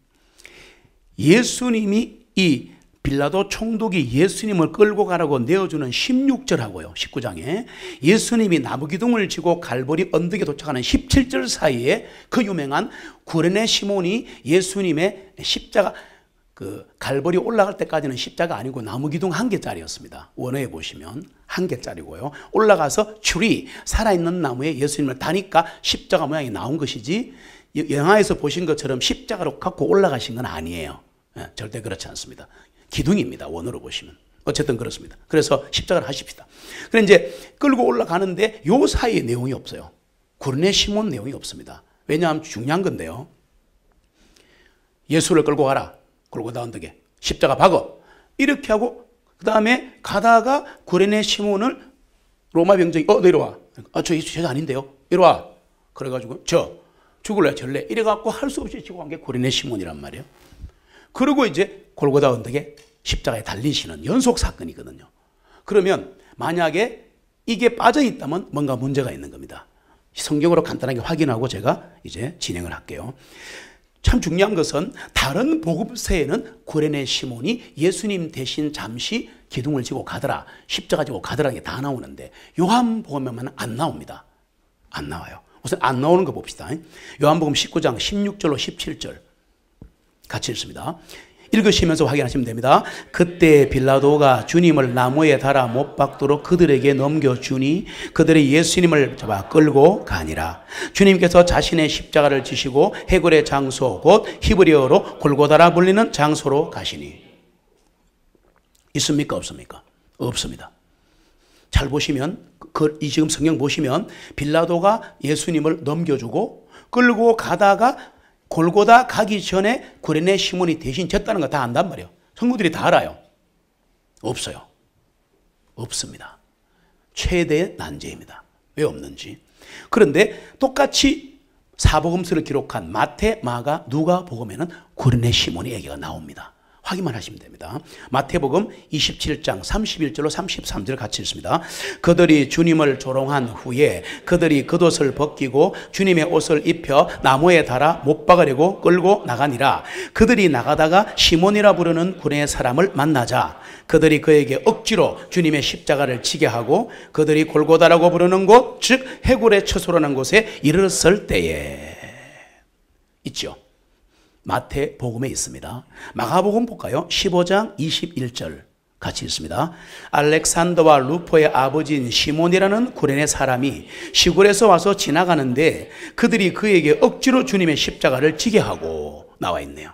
예수님이 이 빌라도 총독이 예수님을 끌고 가라고 내어주는 16절하고요. 19장에 예수님이 나무기둥을 지고 갈보리 언덕에 도착하는 17절 사이에 그 유명한 구레네 시몬이 예수님의 십자가 그 갈보리 올라갈 때까지는 십자가 아니고 나무 기둥 1개짜리였습니다. 원어에 보시면 1개짜리고요. 올라가서 줄이 살아있는 나무에 예수님을 다니까 십자가 모양이 나온 것이지 영화에서 보신 것처럼 십자가로 갖고 올라가신 건 아니에요. 절대 그렇지 않습니다. 기둥입니다. 원어로 보시면. 어쨌든 그렇습니다. 그래서 십자가를 하십시다. 그래 이제 끌고 올라가는데 요 사이에 내용이 없어요. 구레네 시몬 내용이 없습니다. 왜냐하면 중요한 건데요. 예수를 끌고 가라. 골고다 언덕에 십자가 박어. 이렇게 하고 그 다음에 가다가 구레네 시몬을 로마 병정이 내려와. 저 예수 제자 아닌데요. 이리와. 그래가지고 저 죽을래 절래 이래갖고 할 수 없이 지고 간 게 구레네 시몬이란 말이에요. 그리고 이제 골고다 언덕에 십자가에 달리시는 연속 사건이거든요. 그러면 만약에 이게 빠져 있다면 뭔가 문제가 있는 겁니다. 성경으로 간단하게 확인하고 제가 이제 진행을 할게요. 참 중요한 것은 다른 복음서에는 구레네 시몬이 예수님 대신 잠시 기둥을 지고 가더라, 십자가 지고 가더라 게 다 나오는데 요한복음에만 안 나옵니다. 안 나와요. 우선 안 나오는 거 봅시다. 요한복음 19장 16절로 17절 같이 읽습니다. 읽으시면서 확인하시면 됩니다. 그때 빌라도가 주님을 나무에 달아 못 박도록 그들에게 넘겨주니 그들이 예수님을 잡아 끌고 가니라. 주님께서 자신의 십자가를 지시고 해골의 장소 곧 히브리어로 골고다라 불리는 장소로 가시니. 있습니까 없습니까? 없습니다. 잘 보시면 이 지금 성경 보시면 빌라도가 예수님을 넘겨주고 끌고 가다가 골고다 가기 전에 구레네 시몬이 대신 졌다는 거 다 안단 말이에요. 성도들이 다 알아요. 없어요. 없습니다. 최대의 난제입니다. 왜 없는지. 그런데 똑같이 사복음서를 기록한 마태, 마가, 누가 복음에는 구레네 시몬의 얘기가 나옵니다. 확인만 하시면 됩니다. 마태복음 27장 31절로 33절 같이 읽습니다. 그들이 주님을 조롱한 후에 그들이 겉옷을 벗기고 주님의 옷을 입혀 나무에 달아 못 박으려고 끌고 나가니라. 그들이 나가다가 시몬이라 부르는 구레네 사람을 만나자 그들이 그에게 억지로 주님의 십자가를 지게 하고 그들이 골고다라고 부르는 곳, 즉 해골의 처소라는 곳에 이르렀을 때에 있죠. 마태복음에 있습니다. 마가복음 볼까요? 15장 21절 같이 읽습니다. 알렉산더와 루포의 아버지인 시몬이라는 구레네 사람이 시골에서 와서 지나가는데 그들이 그에게 억지로 주님의 십자가를 지게 하고 나와 있네요.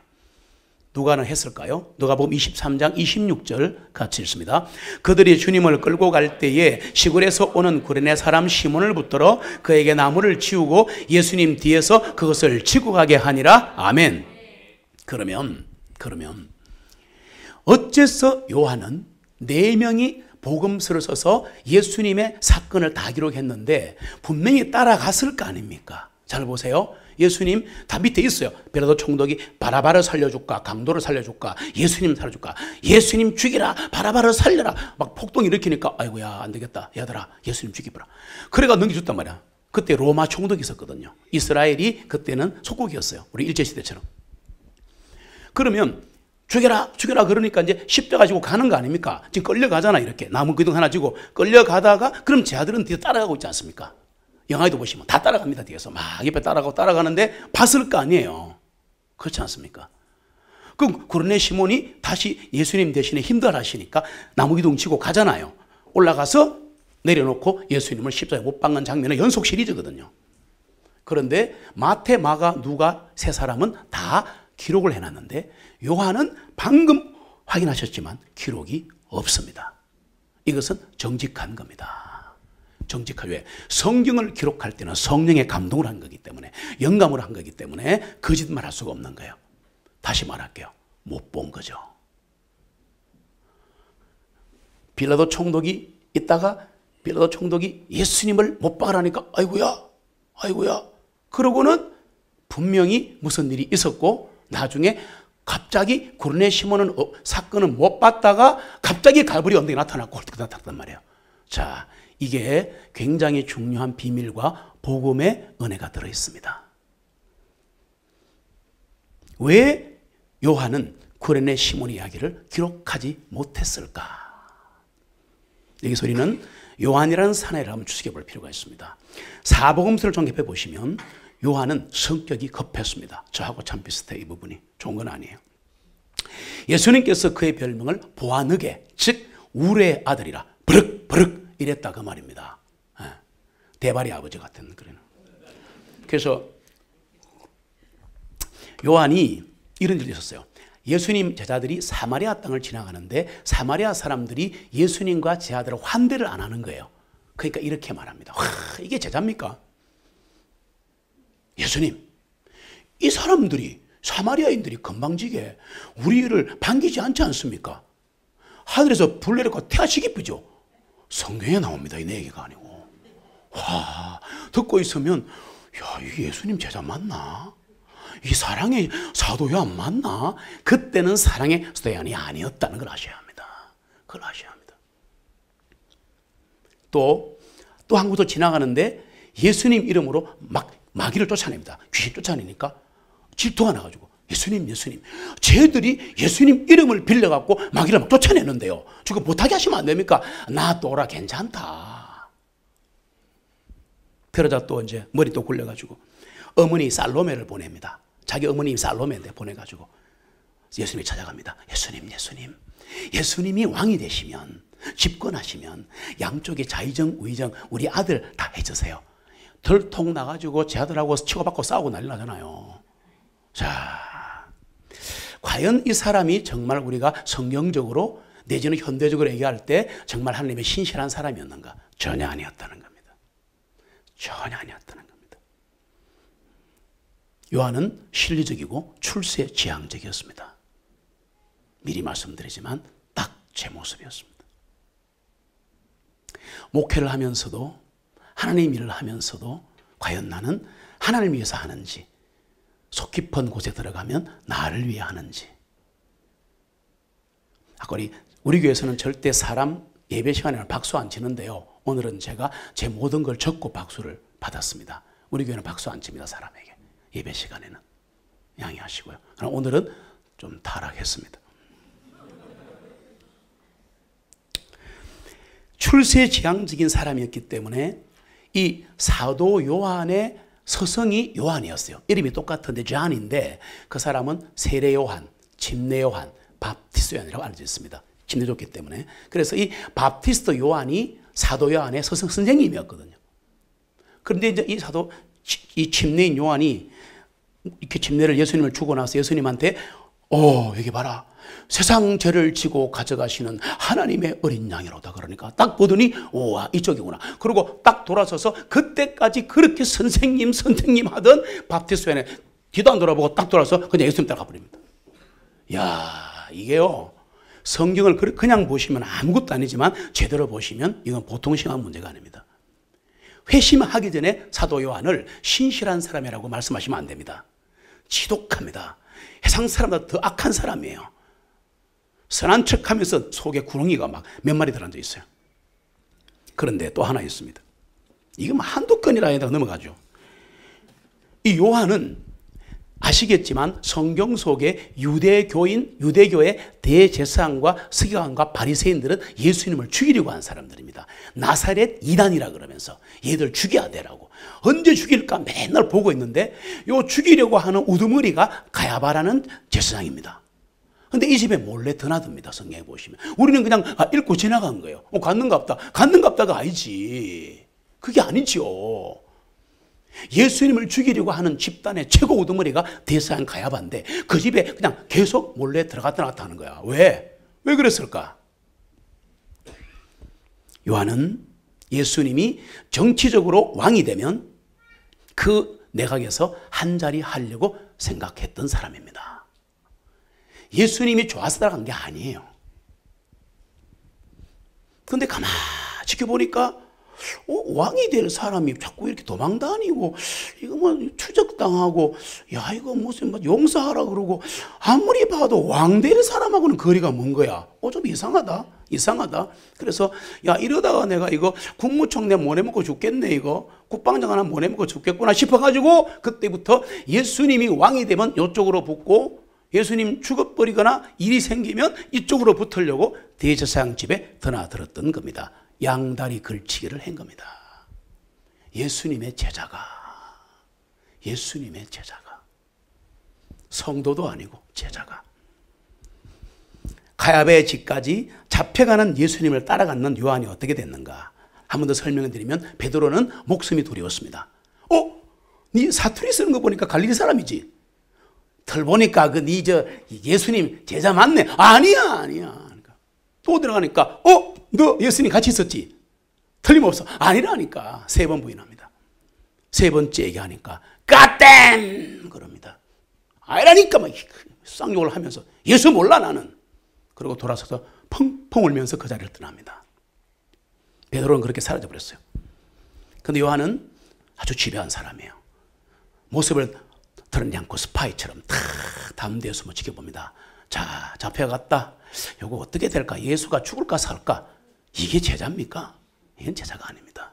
누가는 했을까요? 누가복음 23장 26절 같이 읽습니다. 그들이 주님을 끌고 갈 때에 시골에서 오는 구레네 사람 시몬을 붙들어 그에게 나무를 치우고 예수님 뒤에서 그것을 지고 가게 하니라. 아멘. 그러면 어째서 요한은 4명이 복음서를 써서 예수님의 사건을 다 기록했는데 분명히 따라갔을 거 아닙니까? 잘 보세요. 예수님 다 밑에 있어요. 빌라도 총독이 바라바를 살려줄까, 강도를 살려줄까, 예수님 살려줄까, 예수님 죽이라, 바라바를 살려라. 막 폭동 일으키니까 아이고야 안 되겠다, 얘들아 예수님 죽이라. 그래가 넘겨줬단 말이야. 그때 로마 총독이 있었거든요. 이스라엘이 그때는 속국이었어요. 우리 일제시대처럼. 그러면 죽여라 그러니까 이제 십자가 지고 가는 거 아닙니까? 지금 끌려가잖아. 이렇게 나무 기둥 하나 지고 끌려가다가 그럼 제 아들은 뒤에 따라가고 있지 않습니까? 영화에도 보시면 다 따라갑니다. 뒤에서 막 옆에 따라가는데 봤을 거 아니에요. 그렇지 않습니까? 그럼 구레네 시몬이 다시 예수님 대신에 힘들 하시니까 나무 기둥 지고 가잖아요. 올라가서 내려놓고 예수님을 십자가에 못 박는 장면은 연속 시리즈거든요. 그런데 마태, 마가, 누가 세 사람은 다 기록을 해놨는데 요한은 방금 확인하셨지만 기록이 없습니다. 이것은 정직한 겁니다. 정직한 왜? 성경을 기록할 때는 성령의 감동을 한 거기 때문에 영감으로 한 거기 때문에 거짓말 할 수가 없는 거예요. 다시 말할게요. 못 본 거죠. 빌라도 총독이 있다가 빌라도 총독이 예수님을 못 박으라니까 아이고야 그러고는 분명히 무슨 일이 있었고 나중에 갑자기 구레네 시몬은 사건은 못 봤다가 갑자기 갈보리 언덕에 나타났고 나타났단 말이에요. 자, 이게 굉장히 중요한 비밀과 복음의 은혜가 들어있습니다. 왜 요한은 구레네 시몬 이야기를 기록하지 못했을까? 여기서 우리는 요한이라는 사내를 한번 추측해 볼 필요가 있습니다. 사복음서를 종합해 보시면 요한은 성격이 급했습니다. 저하고 참 비슷해. 이 부분이 좋은 건 아니에요. 예수님께서 그의 별명을 보아느게, 즉 우레의 아들이라 버럭버럭 이랬다 그 말입니다. 대발이 아버지 같은 그런. 그래서 요한이 이런 일이 있었어요. 예수님 제자들이 사마리아 땅을 지나가는데 사마리아 사람들이 예수님과 제자들을 환대를 안 하는 거예요. 그러니까 이렇게 말합니다. 와, 이게 제자입니까? 예수님, 이 사람들이 사마리아인들이 건방지게 우리를 반기지 않지 않습니까? 하늘에서 불 내려가 태아시 깊으죠. 성경에 나옵니다. 이 내 얘기가 아니고. 와, 듣고 있으면 야, 이 예수님 제자 맞나? 이 사랑의 사도야 맞나? 그때는 사랑의 사도연이 아니었다는 걸 아셔야 합니다. 그걸 아셔야 합니다. 또 한 곳을 지나가는데 예수님 이름으로 막 마귀를 쫓아냅니다. 귀신 쫓아내니까 질투가 나가지고 예수님, 예수님. 쟤들이 예수님 이름을 빌려갖고 마귀를 막 쫓아내는데요. 저거 못하게 하시면 안 됩니까? 놔둬라, 괜찮다. 그러다 또 이제 머리 또 굴려가지고 어머니 살로메를 보냅니다. 자기 어머님 살로메인데 보내가지고 예수님이 찾아갑니다. 예수님, 예수님. 예수님이 왕이 되시면, 집권하시면 양쪽에 좌의정, 우의정 우리 아들 다 해주세요. 덜통 나가지고 제 아들하고 치고받고 싸우고 난리 나잖아요. 자, 과연 이 사람이 정말 우리가 성경적으로 내지는 현대적으로 얘기할 때 정말 하나님의 신실한 사람이었는가? 전혀 아니었다는 겁니다. 전혀 아니었다는 겁니다. 요한은 실리적이고 출세지향적이었습니다. 미리 말씀드리지만 딱 제 모습이었습니다. 목회를 하면서도 하나님 일을 하면서도 과연 나는 하나님을 위해서 하는지, 속 깊은 곳에 들어가면 나를 위해 하는지. 아까 우리 교회에서는 절대 사람 예배 시간에는 박수 안 치는데요. 오늘은 제가 제 모든 걸 적고 박수를 받았습니다. 우리 교회는 박수 안 칩니다. 사람에게. 예배 시간에는. 양해하시고요. 그럼 오늘은 좀 타락했습니다. 출세지향적인 사람이었기 때문에 이 사도 요한의 서성이 요한이었어요. 이름이 똑같은데 존인데 그 사람은 세례 요한, 침례 요한, 바프티스트 요한이라고 알려져 있습니다. 침례줬기 때문에. 그래서 이 바프티스트 요한이 사도 요한의 서성 선생님이었거든요. 그런데 이제 이 침례인 요한이 이렇게 침례를 예수님을 주고 나서 예수님한테 여기 봐라. 세상 죄를 지고 가져가시는 하나님의 어린 양이로다. 그러니까 딱 보더니 오와 이쪽이구나. 그리고 딱 돌아서서 그때까지 그렇게 선생님 하던 바프티스트 요한에 뒤도 안 돌아보고 딱 돌아서 그냥 예수님 따라가 버립니다. 야, 이게요. 성경을 그냥 보시면 아무것도 아니지만 제대로 보시면 이건 보통 심한 문제가 아닙니다. 회심하기 전에 사도 요한을 신실한 사람이라고 말씀하시면 안 됩니다. 지독합니다. 세상 사람보다 더 악한 사람이에요. 선한 척하면서 속에 구렁이가 막 몇 마리 들어앉아 있어요. 그런데 또 하나 있습니다. 이거 뭐 한두 건이라 해도 넘어가죠. 이 요한은 아시겠지만 성경 속에 유대교의 대제사장과 서기관과 바리새인들은 예수님을 죽이려고 한 사람들입니다. 나사렛 이단이라 그러면서 얘들 죽여야 되라고. 언제 죽일까 맨날 보고 있는데 요 죽이려고 하는 우두머리가 가야바라는 제사장입니다. 근데 이 집에 몰래 드나듭니다. 성경에 보시면. 우리는 그냥 읽고 지나간 거예요. 갔는갑다. 갔는갑다가 아니지. 그게 아니죠. 예수님을 죽이려고 하는 집단의 최고 우두머리가 대사장 가야바인데 그 집에 그냥 계속 몰래 들어갔다 나갔다 하는 거야. 왜? 왜 그랬을까? 요한은 예수님이 정치적으로 왕이 되면 그 내각에서 한 자리 하려고 생각했던 사람입니다. 예수님이 좋아서 따라간 게 아니에요. 그런데 가만히 지켜보니까 왕이 될 사람이 자꾸 이렇게 도망다니고 이거 뭐 추적당하고 야 이거 무슨 뭐 용서하라 그러고 아무리 봐도 왕 될 사람하고는 거리가 먼 거야. 좀 이상하다. 그래서 야 이러다가 내가 이거 국무총리 못 해먹고 죽겠네. 이거 국방장 하나 못 해먹고 죽겠구나 싶어가지고 그때부터 예수님이 왕이 되면 이쪽으로 붙고 예수님 죽어버리거나 일이 생기면 이쪽으로 붙으려고 대제사장 집에 드나들었던 겁니다. 양다리 걸치기를 한 겁니다. 예수님의 제자가 성도도 아니고 제자가. 가야바의 집까지 잡혀가는 예수님을 따라가는 요한이 어떻게 됐는가? 한 번 더 설명해 드리면 베드로는 목숨이 두려웠습니다. 네 사투리 쓰는 거 보니까 갈릴리 사람이지. 털 보니까 예수님 제자 맞네. 아니야. 그러니까 또 들어가니까 너 예수님 같이 있었지? 틀림없어. 아니라니까. 3번 부인합니다. 3번째 얘기하니까 갓댐 그럽니다. 아니라니까 막 쌍욕을 하면서 예수 몰라 나는. 그리고 돌아서서 펑펑 울면서 그 자리를 떠납니다. 베드로는 그렇게 사라져버렸어요. 그런데 요한은 아주 집요한 사람이에요. 모습을 드러내지 않고 스파이처럼 다 담대히 숨어 지켜봅니다. 자, 잡혀갔다. 이거 어떻게 될까? 예수가 죽을까 살까? 이게 제자입니까? 이건 제자가 아닙니다.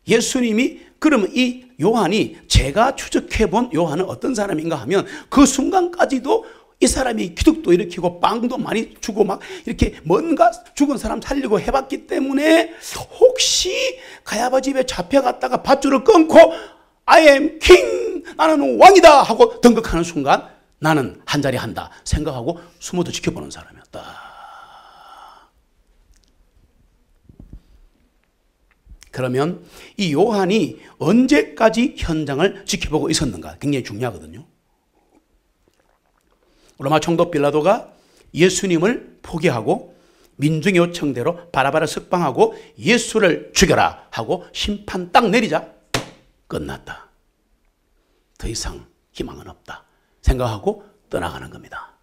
예수님이 그러면 이 요한이 제가 추적해본 요한은 어떤 사람인가 하면 그 순간까지도 이 사람이 기득도 일으키고 빵도 많이 주고 막 이렇게 뭔가 죽은 사람 살리고 해봤기 때문에 혹시 가야바 집에 잡혀갔다가 밧줄을 끊고 I am king 나는 왕이다 하고 등극하는 순간 나는 한 자리 한다 생각하고 숨어도 지켜보는 사람이었다. 그러면 이 요한이 언제까지 현장을 지켜보고 있었는가 굉장히 중요하거든요. 로마 총독 빌라도가 예수님을 포기하고 민중의 요청대로 바라바를 석방하고 예수를 죽여라 하고 심판 딱 내리자 끝났다. 더 이상 희망은 없다 생각하고 떠나가는 겁니다.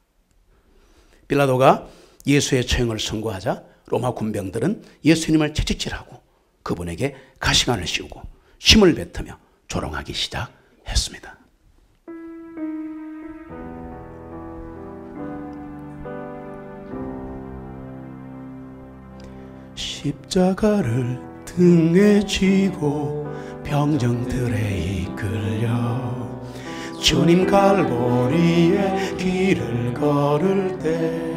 빌라도가 예수의 처형을 선고하자 로마 군병들은 예수님을 채찍질하고 그분에게 가시관을 씌우고 힘을 뱉으며 조롱하기 시작했습니다. 십자가를 등에 지고 병정들에 이끌려 주님 갈보리의 길을 걸을 때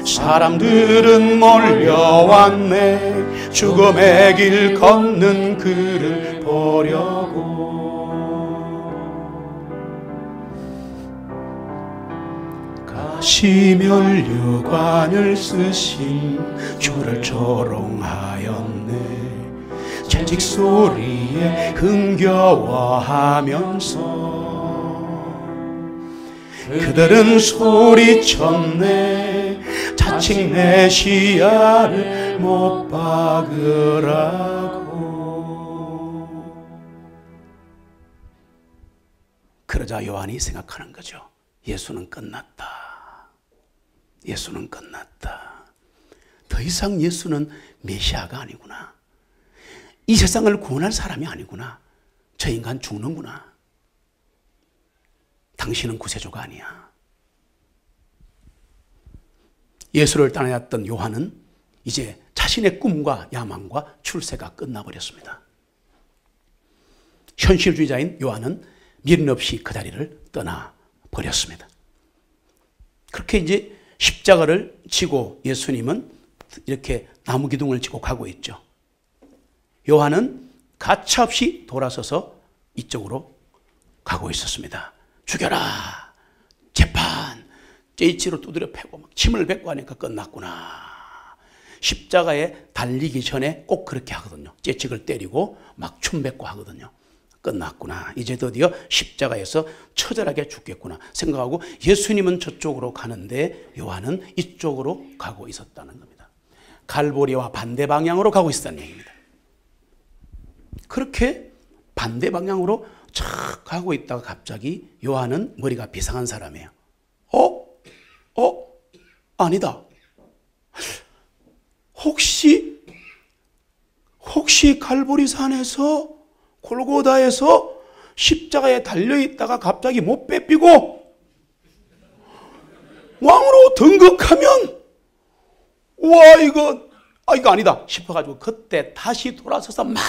사람들은 몰려왔네 죽음의 길 걷는 그를 보려고 가시면류관을 쓰신 주를 조롱하였네 채찍 소리에 흥겨워하면서 그들은 소리쳤네 자칭 메시아를 못 박으라고. 그러자 요한이 생각하는 거죠. 예수는 끝났다. 예수는 끝났다. 더 이상 예수는 메시아가 아니구나. 이 세상을 구원할 사람이 아니구나. 저 인간 죽는구나. 당신은 구세주가 아니야. 예수를 따라왔던 요한은 이제 자신의 꿈과 야망과 출세가 끝나버렸습니다. 현실주의자인 요한은 미련 없이 그 자리를 떠나버렸습니다. 그렇게 이제 십자가를 지고 예수님은 이렇게 나무 기둥을 지고 가고 있죠. 요한은 가차없이 돌아서서 이쪽으로 가고 있었습니다. 죽여라. 재판. 째치로 두드려 패고 막 침을 뱉고 하니까 끝났구나. 십자가에 달리기 전에 꼭 그렇게 하거든요. 째찍을 때리고 막 춤 뱉고 하거든요. 끝났구나. 이제 드디어 십자가에서 처절하게 죽겠구나 생각하고 예수님은 저쪽으로 가는데 요한은 이쪽으로 가고 있었다는 겁니다. 갈보리와 반대 방향으로 가고 있었다는 얘기입니다. 그렇게 반대 방향으로 촥 가고 있다가 갑자기 요한은 머리가 비상한 사람이에요. 아니다. 혹시 갈보리산에서 골고다에서 십자가에 달려있다가 갑자기 못 뺏기고 왕으로 등극하면 이거 아니다 싶어가지고 그때 다시 돌아서서 막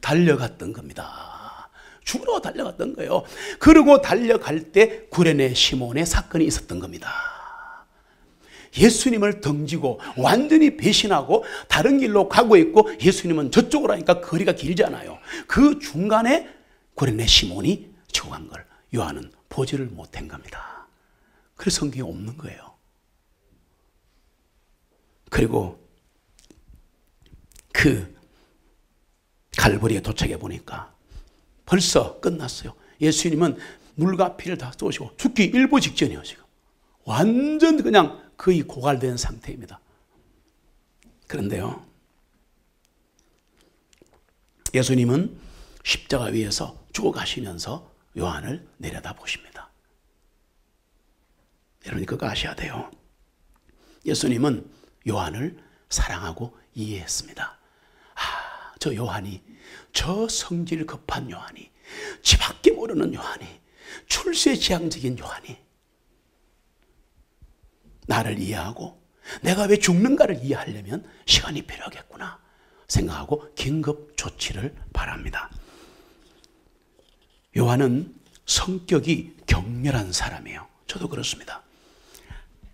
달려갔던 겁니다. 죽으러 달려갔던 거예요. 그리고 달려갈 때 구레네 시몬의 사건이 있었던 겁니다. 예수님을 던지고 완전히 배신하고 다른 길로 가고 있고 예수님은 저쪽으로 하니까 거리가 길잖아요. 그 중간에 구레네 시몬이 지고 간 걸 요한은 보지를 못한 겁니다. 그래서 성경에 없는 거예요. 그리고 그 갈보리에 도착해 보니까 벌써 끝났어요. 예수님은 물과 피를 다 쏘시고 죽기 일보 직전이에요. 지금 완전 그냥 거의 고갈된 상태입니다. 그런데요, 예수님은 십자가 위에서 죽어가시면서 요한을 내려다보십니다. 여러분 그거 아셔야 돼요. 예수님은 요한을 사랑하고 이해했습니다. 저 요한이, 저 성질 급한 요한이, 지밖에 모르는 요한이, 출세지향적인 요한이 나를 이해하고 내가 왜 죽는가를 이해하려면 시간이 필요하겠구나 생각하고 긴급 조치를 바랍니다. 요한은 성격이 격렬한 사람이에요. 저도 그렇습니다.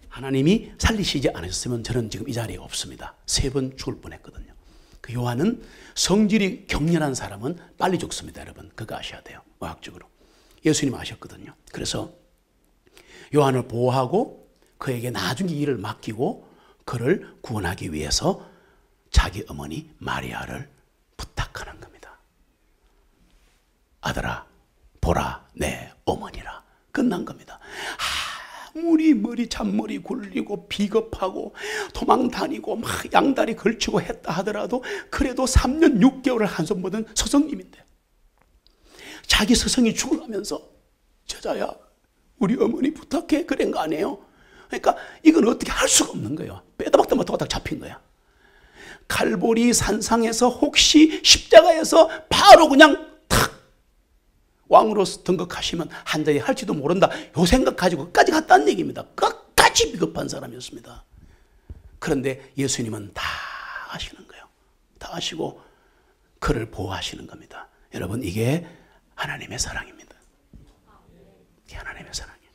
하나님이 살리시지 않으셨으면 저는 지금 이 자리에 없습니다. 3번 죽을 뻔했거든요. 그 요한은 성질이 격렬한 사람은 빨리 죽습니다. 여러분 그거 아셔야 돼요. 의학적으로 예수님 아셨거든요. 그래서 요한을 보호하고 그에게 나중에 일을 맡기고 그를 구원하기 위해서 자기 어머니 마리아를 부탁하는 겁니다. 아들아 보라 내 어머니라. 끝난 겁니다. 아무리 머리 잔머리 굴리고 비겁하고 도망 다니고 막 양다리 걸치고 했다 하더라도 그래도 3년 6개월을 한손 뻗은 스승님인데 자기 스승이 죽어가면서 제자야 우리 어머니 부탁해 그런 거 아니에요. 그러니까 이건 어떻게 할 수가 없는 거예요. 빼다 박다 못하고 딱 잡힌 거야. 갈보리 산상에서 혹시 십자가에서 바로 그냥 탁 왕으로 등극하시면 한 자리 할지도 모른다. 요 생각 가지고 끝까지 갔다는 얘기입니다. 끝까지 비겁한 사람이었습니다. 그런데 예수님은 다 아시는 거예요. 다 아시고 그를 보호하시는 겁니다. 여러분 이게 하나님의 사랑입니다. 이게 하나님의 사랑이에요.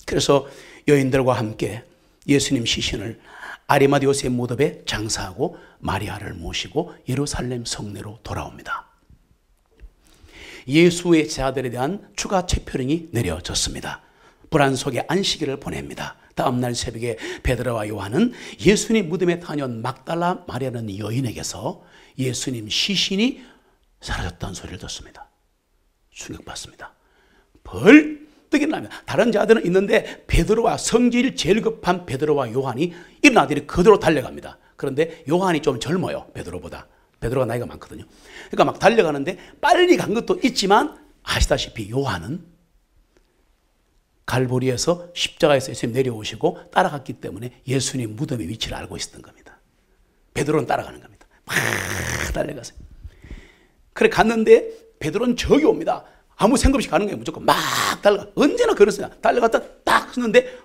그래서 여인들과 함께 예수님 시신을 아리마대 요셉 무덤에 장사하고 마리아를 모시고 예루살렘 성내로 돌아옵니다. 예수의 제자들에 대한 추가 체포령이 내려졌습니다. 불안 속에 안식일을 보냅니다. 다음날 새벽에 베드로와 요한은 예수님 무덤에 다녀온 막달라 마리아라는 여인에게서 예수님 시신이 사라졌다는 소리를 듣습니다. 충격받습니다. 벌떡 일어납니다. 다른 자들은 있는데 베드로와 성질 제일 급한 베드로와 요한이 일어나더니 그대로 달려갑니다. 그런데 요한이 좀 젊어요. 베드로보다. 베드로가 나이가 많거든요. 그러니까 막 달려가는데 빨리 간 것도 있지만 아시다시피 요한은 갈보리에서 십자가에서 예수님 내려오시고 따라갔기 때문에 예수님 무덤의 위치를 알고 있었던 겁니다. 베드로는 따라가는 겁니다. 막 달려가세요. 그래 갔는데 베드로는 저기 옵니다. 아무 생각 없이 가는 거예요. 무조건 막 달려가. 언제나 그렇습니다. 달려갔다 딱 서는데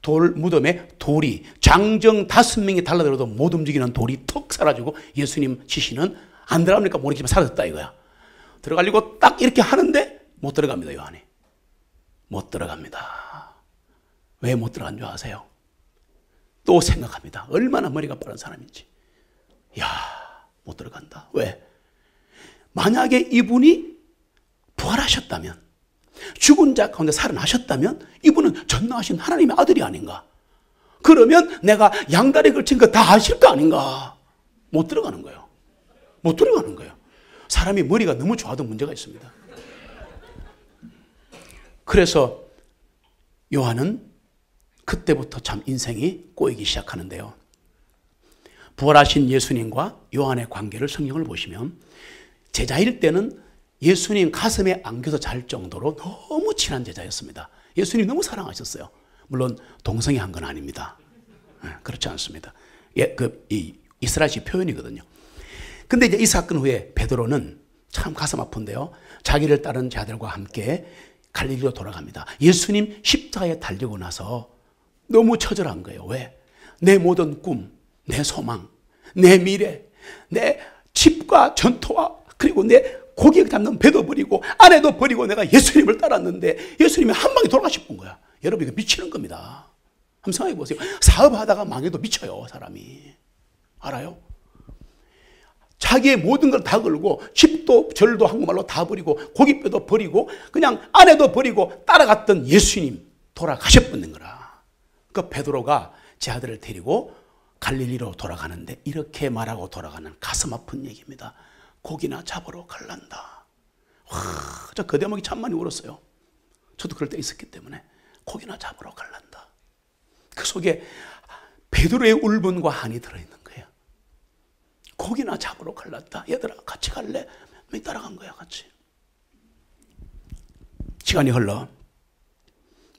돌 무덤에 돌이 장정 5명이 달라들어도 못 움직이는 돌이 턱 사라지고 예수님 시신은 안 들어가니까 모르겠지만 사라졌다 이거야. 들어가려고 딱 이렇게 하는데 못 들어갑니다. 요한이. 못 들어갑니다. 왜 못 들어간 줄 아세요? 또 생각합니다. 얼마나 머리가 빠른 사람인지. 야, 못 들어간다. 왜? 만약에 이분이 부활하셨다면, 죽은 자 가운데 살아나셨다면 이분은 전능하신 하나님의 아들이 아닌가? 그러면 내가 양다리 걸친 거 다 아실 거 아닌가? 못 들어가는 거예요. 못 들어가는 거예요. 사람이 머리가 너무 좋아도 문제가 있습니다. 그래서 요한은 그때부터 참 인생이 꼬이기 시작하는데요. 부활하신 예수님과 요한의 관계를 성경을 보시면 제자일 때는 예수님 가슴에 안겨서 잘 정도로 너무 친한 제자였습니다. 예수님 너무 사랑하셨어요. 물론 동성애 한 건 아닙니다. 그렇지 않습니다. 이스라엘식 표현이거든요. 근데 이제 이 사건 후에 베드로는 참 가슴 아픈데요. 자기를 따른 자들과 함께 갈릴리로 돌아갑니다. 예수님 십자가에 달리고 나서 너무 처절한 거예요. 왜? 내 모든 꿈, 내 소망, 내 미래, 내 집과 전토와 그리고 내 고기 잡는 배도 버리고 아내도 버리고 내가 예수님을 따랐는데 예수님이 한 방에 돌아가신 거야. 여러분 이거 미치는 겁니다. 한번 생각해 보세요. 사업하다가 망해도 미쳐요. 사람이. 알아요? 자기의 모든 걸 다 걸고 집도 절도 한국말로 다 버리고 고깃뼈도 버리고 그냥 아내도 버리고 따라갔던 예수님 돌아가셔버린 거라. 그 베드로가 제 아들을 데리고 갈릴리로 돌아가는데 이렇게 말하고 돌아가는 가슴 아픈 얘기입니다. 고기나 잡으러 갈란다. 와, 저 그 대목이 참 많이 울었어요. 저도 그럴 때 있었기 때문에 고기나 잡으러 갈란다. 그 속에 베드로의 울분과 한이 들어있는 거예요. 고기나 잡으러 갈란다. 얘들아 같이 갈래? 따라간 거야 같이. 시간이 흘러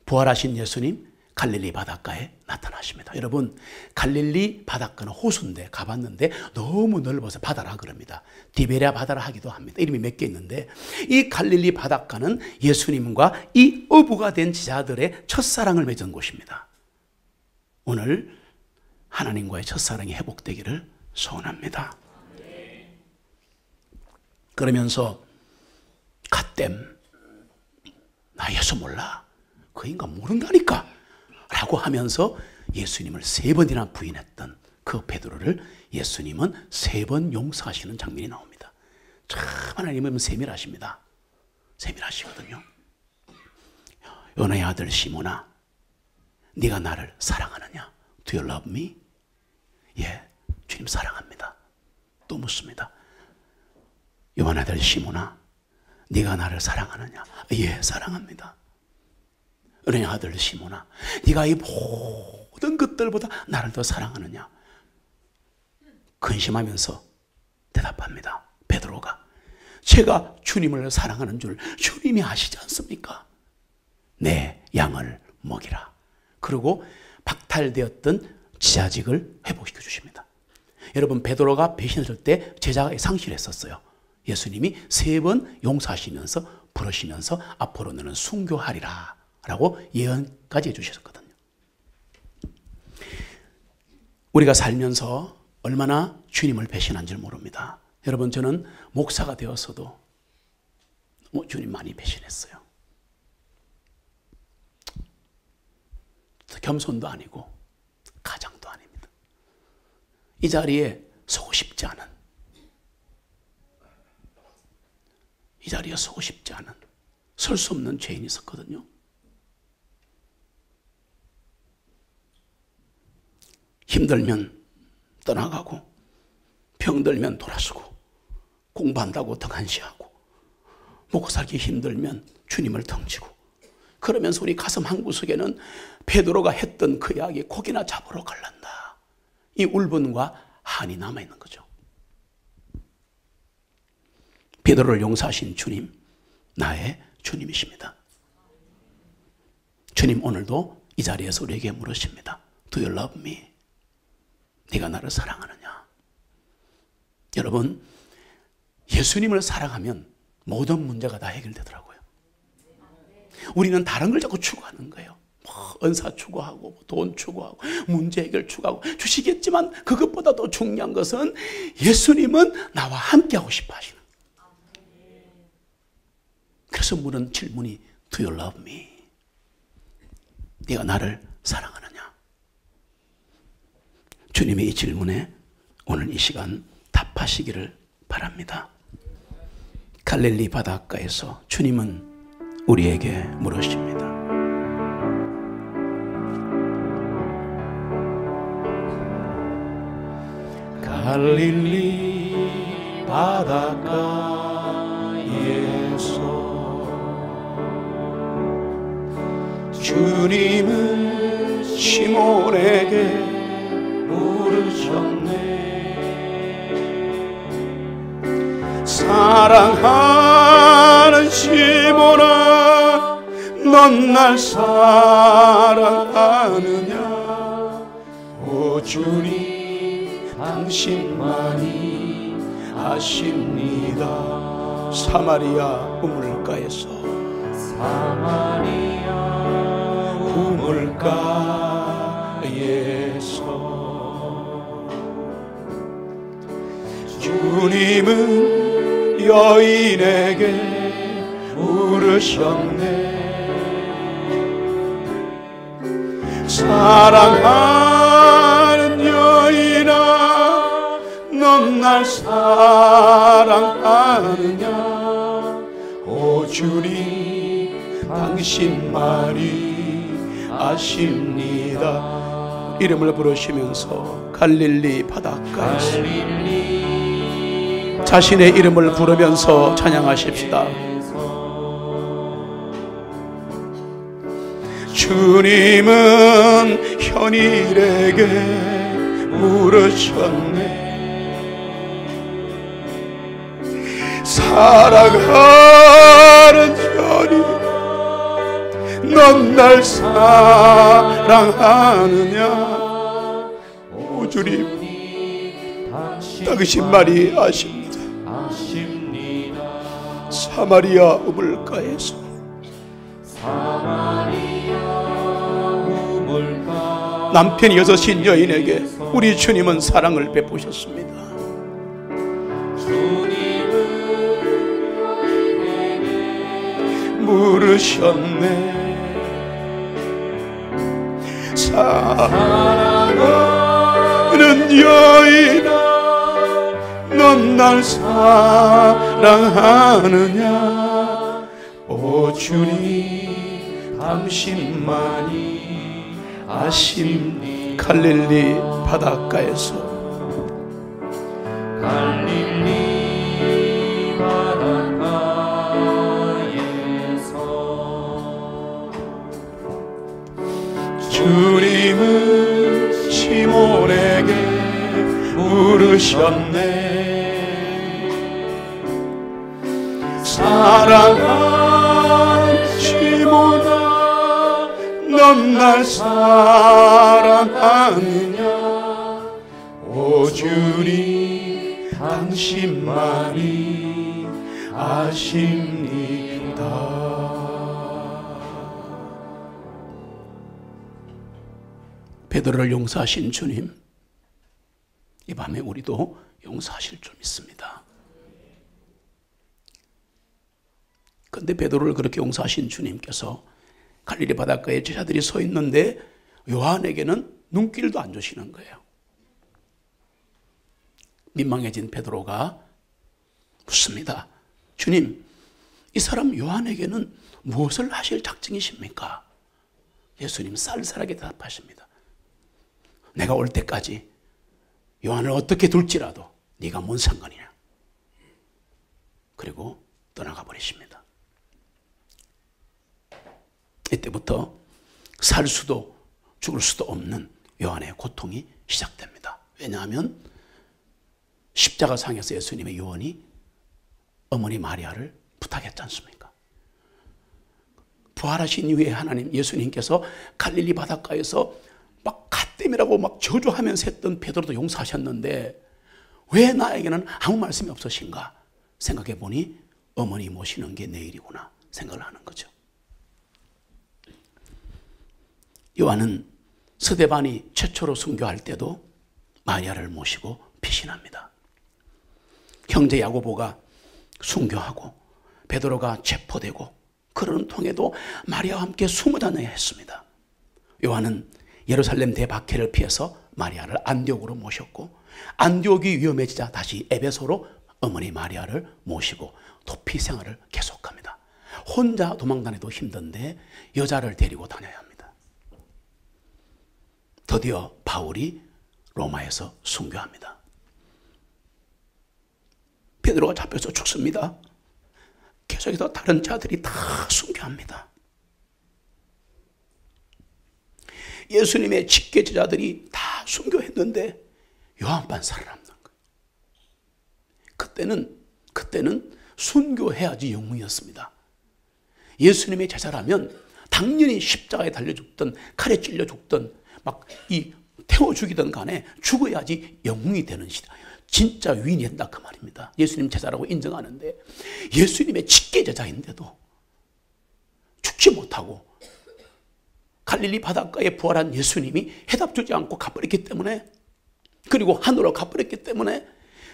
부활하신 예수님 갈릴리 바닷가에 나타나십니다. 여러분 갈릴리 바닷가는 호수인데 가봤는데 너무 넓어서 바다라 그럽니다. 디베랴 바다라 하기도 합니다. 이름이 몇 개 있는데 이 갈릴리 바닷가는 예수님과 이 어부가 된 제자들의 첫사랑을 맺은 곳입니다. 오늘 하나님과의 첫사랑이 회복되기를 소원합니다. 그러면서 갓댐 나 예수 몰라. 그 인간 모른다니까 라고 하면서 예수님을 3번이나 부인했던 그 베드로를 예수님은 3번 용서하시는 장면이 나옵니다. 참 하나님은 세밀하십니다. 세밀하시거든요. 요나의 아들 시몬아 네가 나를 사랑하느냐? Do you love me? 예, 주님 사랑합니다. 또 묻습니다. 요나의 아들 시몬아 네가 나를 사랑하느냐? 예, 사랑합니다. 은혜의 아들 시몬아 네가 이 모든 것들보다 나를 더 사랑하느냐? 근심하면서 대답합니다. 베드로가 제가 주님을 사랑하는 줄 주님이 아시지 않습니까? 내 양을 먹이라. 그리고 박탈되었던 지자직을 회복시켜 주십니다. 여러분 베드로가 배신했을 때 제자가 상실했었어요. 예수님이 3번 용서하시면서 부르시면서 앞으로 너는 순교하리라 라고 예언까지 해주셨거든요. 우리가 살면서 얼마나 주님을 배신한 줄 모릅니다. 여러분 저는 목사가 되었어도 주님 많이 배신했어요. 겸손도 아니고 가장도 아닙니다. 이 자리에 서고 싶지 않은, 이 자리에 서고 싶지 않은 설 수 없는 죄인이 있었거든요. 힘들면 떠나가고 병들면 돌아서고 공부한다고 등한시하고 먹고 살기 힘들면 주님을 덩치고 그러면서 우리 가슴 한구석에는 베드로가 했던 그 이야기 고기나 잡으러 갈란다. 이 울분과 한이 남아있는 거죠. 베드로를 용서하신 주님 나의 주님이십니다. 주님 오늘도 이 자리에서 우리에게 물으십니다. Do you love me? 네가 나를 사랑하느냐? 여러분 예수님을 사랑하면 모든 문제가 다 해결되더라고요. 우리는 다른 걸 자꾸 추구하는 거예요. 은사 추구하고 돈 추구하고 문제 해결 추구하고 주시겠지만 그것보다 더 중요한 것은 예수님은 나와 함께하고 싶어 하시는 거예요. 그래서 물은 질문이 Do you love me? 네가 나를 사랑하느냐? 주님의 이 질문에 오늘 이 시간 답하시기를 바랍니다. 갈릴리 바닷가에서 주님은 우리에게 물으십니다. 갈릴리 바닷가에서 주님은 시몬에게 물으셨네. 사랑하는 시몬아 넌 날 사랑하느냐? 오 주님 당신만이 아십니다. 사마리아 우물가에서 주님은 여인에게 물으셨네. 사랑하는 여인아 넌 날 사랑하느냐. 오 주님 당신만이 아십니다. 이름을 부르시면서 갈릴리 바닷가에서 자신의 이름을 부르면서 찬양하십시다. 주님은 현일에게 물으셨네. 사랑하는 현일, 넌 날 사랑하느냐. 오 주님 당신만이 아십니다. 사마리아 우물가에서 남편이 여섯인 여인에게 우리 주님은 사랑을 베푸셨습니다. 물으셨네. 사랑하는 여인아, 넌 날 사랑하느냐. 오 주님 당신만이 아십니. 갈릴리 바닷가에서 갈릴리 바닷가에서 주님은 시몬에게 물으셨네. 사랑한 시몬아, 넌 날 사랑하느냐. 오 주님 당신만이 아십니다. 베드로를 용서하신 주님, 이 밤에 우리도 용서하실 줄 믿습니다. 그런데 베드로를 그렇게 용서하신 주님께서 갈릴리 바닷가에 제자들이 서 있는데 요한에게는 눈길도 안 주시는 거예요. 민망해진 베드로가 묻습니다. 주님, 이 사람 요한에게는 무엇을 하실 작정이십니까? 예수님 쌀쌀하게 대답하십니다. 내가 올 때까지 요한을 어떻게 둘지라도 네가 뭔 상관이냐. 그리고 떠나가 버리십니다. 이때부터 살 수도 죽을 수도 없는 요한의 고통이 시작됩니다. 왜냐하면 십자가상에서 예수님의 요한이 어머니 마리아를 부탁했지 않습니까? 부활하신 이후에 하나님 예수님께서 갈릴리 바닷가에서 막 갓댐이라고 막 저주하면서 했던 베드로도 용서하셨는데 왜 나에게는 아무 말씀이 없으신가 생각해 보니 어머니 모시는 게 내일이구나 생각을 하는 거죠. 요한은 스데반이 최초로 순교할 때도 마리아를 모시고 피신합니다. 형제 야고보가 순교하고 베드로가 체포되고 그러는 통에도 마리아와 함께 숨어다녀야 했습니다. 요한은 예루살렘 대박해를 피해서 마리아를 안디옥으로 모셨고 안디옥이 위험해지자 다시 에베소로 어머니 마리아를 모시고 도피 생활을 계속합니다. 혼자 도망다녀도 힘든데 여자를 데리고 다녀야 합니다. 드디어 바울이 로마에서 순교합니다. 베드로가 잡혀서 죽습니다. 계속해서 다른 자들이 다 순교합니다. 예수님의 직계 제자들이 다 순교했는데 요한만 살아남는 거예요. 그때는 순교해야지 영웅이었습니다. 예수님의 제자라면 당연히 십자가에 달려 죽든 칼에 찔려 죽든 막 이 태워 죽이든 간에 죽어야지 영웅이 되는 시대. 진짜 위인이었다 그 말입니다. 예수님 제자라고 인정하는데 예수님의 직계 제자인데도 죽지 못하고 갈릴리 바닷가에 부활한 예수님이 해답 주지 않고 가버렸기 때문에, 그리고 하늘로 가버렸기 때문에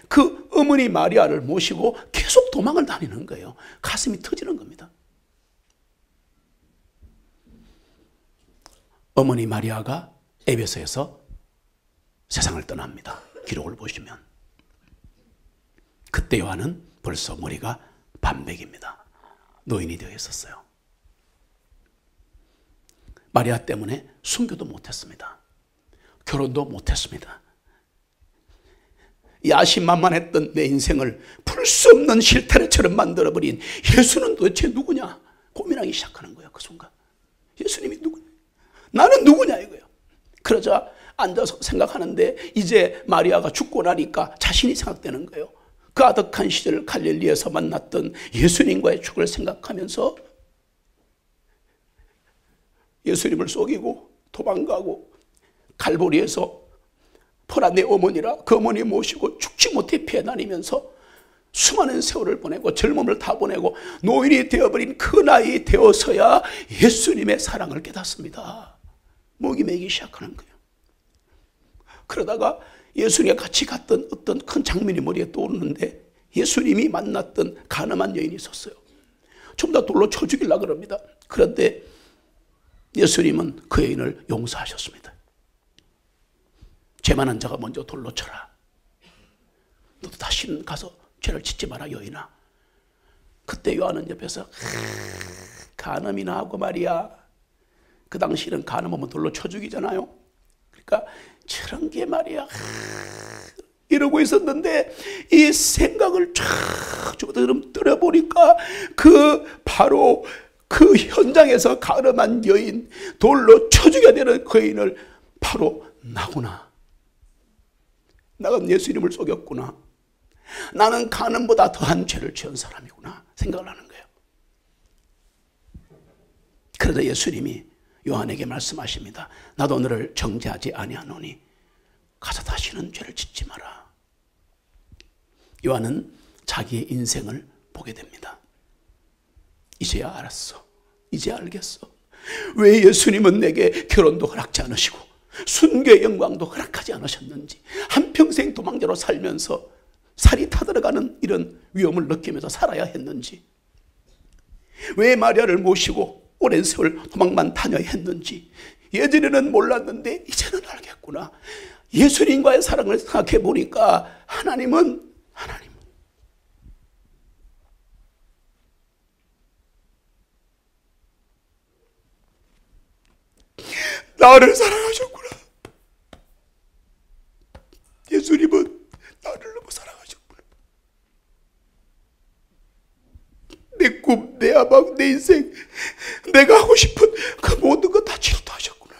그 어머니 마리아를 모시고 계속 도망을 다니는 거예요. 가슴이 터지는 겁니다. 어머니 마리아가 에베소에서 세상을 떠납니다. 기록을 보시면 그때 요한은 벌써 머리가 반백입니다. 노인이 되어 있었어요. 마리아 때문에 순교도 못했습니다. 결혼도 못했습니다. 야심만만했던 내 인생을 풀 수 없는 실타래처럼 만들어버린 예수는 도대체 누구냐 고민하기 시작하는 거예요. 그 순간 예수님이 누구냐, 나는 누구냐 이거예요. 그러자 앉아서 생각하는데 이제 마리아가 죽고 나니까 자신이 생각되는 거예요. 그 아득한 시절 갈릴리에서 만났던 예수님과의 추억을 생각하면서 예수님을 속이고 도망가고 갈보리에서 포라 내 어머니라 그 어머니 모시고 죽지 못해 피해 다니면서 수많은 세월을 보내고 젊음을 다 보내고 노인이 되어버린 그 나이 되어서야 예수님의 사랑을 깨닫습니다. 목이 메기 시작하는 거예요. 그러다가 예수님과 같이 갔던 어떤 큰 장면이 머리에 떠오르는데 예수님이 만났던 가늠한 여인이 있었어요. 좀 더 돌로 쳐 죽이려고 그럽니다. 그런데 예수님은 그 여인을 용서하셨습니다. 죄 많은 자가 먼저 돌로 쳐라. 너도 다시는 가서 죄를 짓지 마라 여인아. 그때 요한은 옆에서 간음이나 하고 말이야. 그 당시는 간음하면 돌로 쳐 죽이잖아요. 그러니까 저런 게 말이야 이러고 있었는데 이 생각을 쫙 들어보니까 바로 그 현장에서 간음한 여인, 돌로 쳐 죽여야 되는 그 여인을 바로 나구나. 나는 예수님을 속였구나. 나는 간음보다 더한 죄를 지은 사람이구나 생각을 하는 거예요. 그러자 예수님이 요한에게 말씀하십니다. 나도 너를 정죄하지 아니하노니 가서 다시는 죄를 짓지 마라. 요한은 자기의 인생을 보게 됩니다. 이제야 알았어. 이제 알겠어. 왜 예수님은 내게 결혼도 허락지 않으시고 순교의 영광도 허락하지 않으셨는지, 한평생 도망자로 살면서 살이 타들어가는 이런 위험을 느끼면서 살아야 했는지, 왜 마리아를 모시고 오랜 세월 도망만 다녀야 했는지 예전에는 몰랐는데 이제는 알겠구나. 예수님과의 사랑을 생각해 보니까 하나님은 나를 사랑하셨구나. 예수님은 나를 너무 사랑하셨구나. 내 꿈, 내 야망, 내 인생, 내가 하고 싶은 그 모든 것 다 치료하셨구나.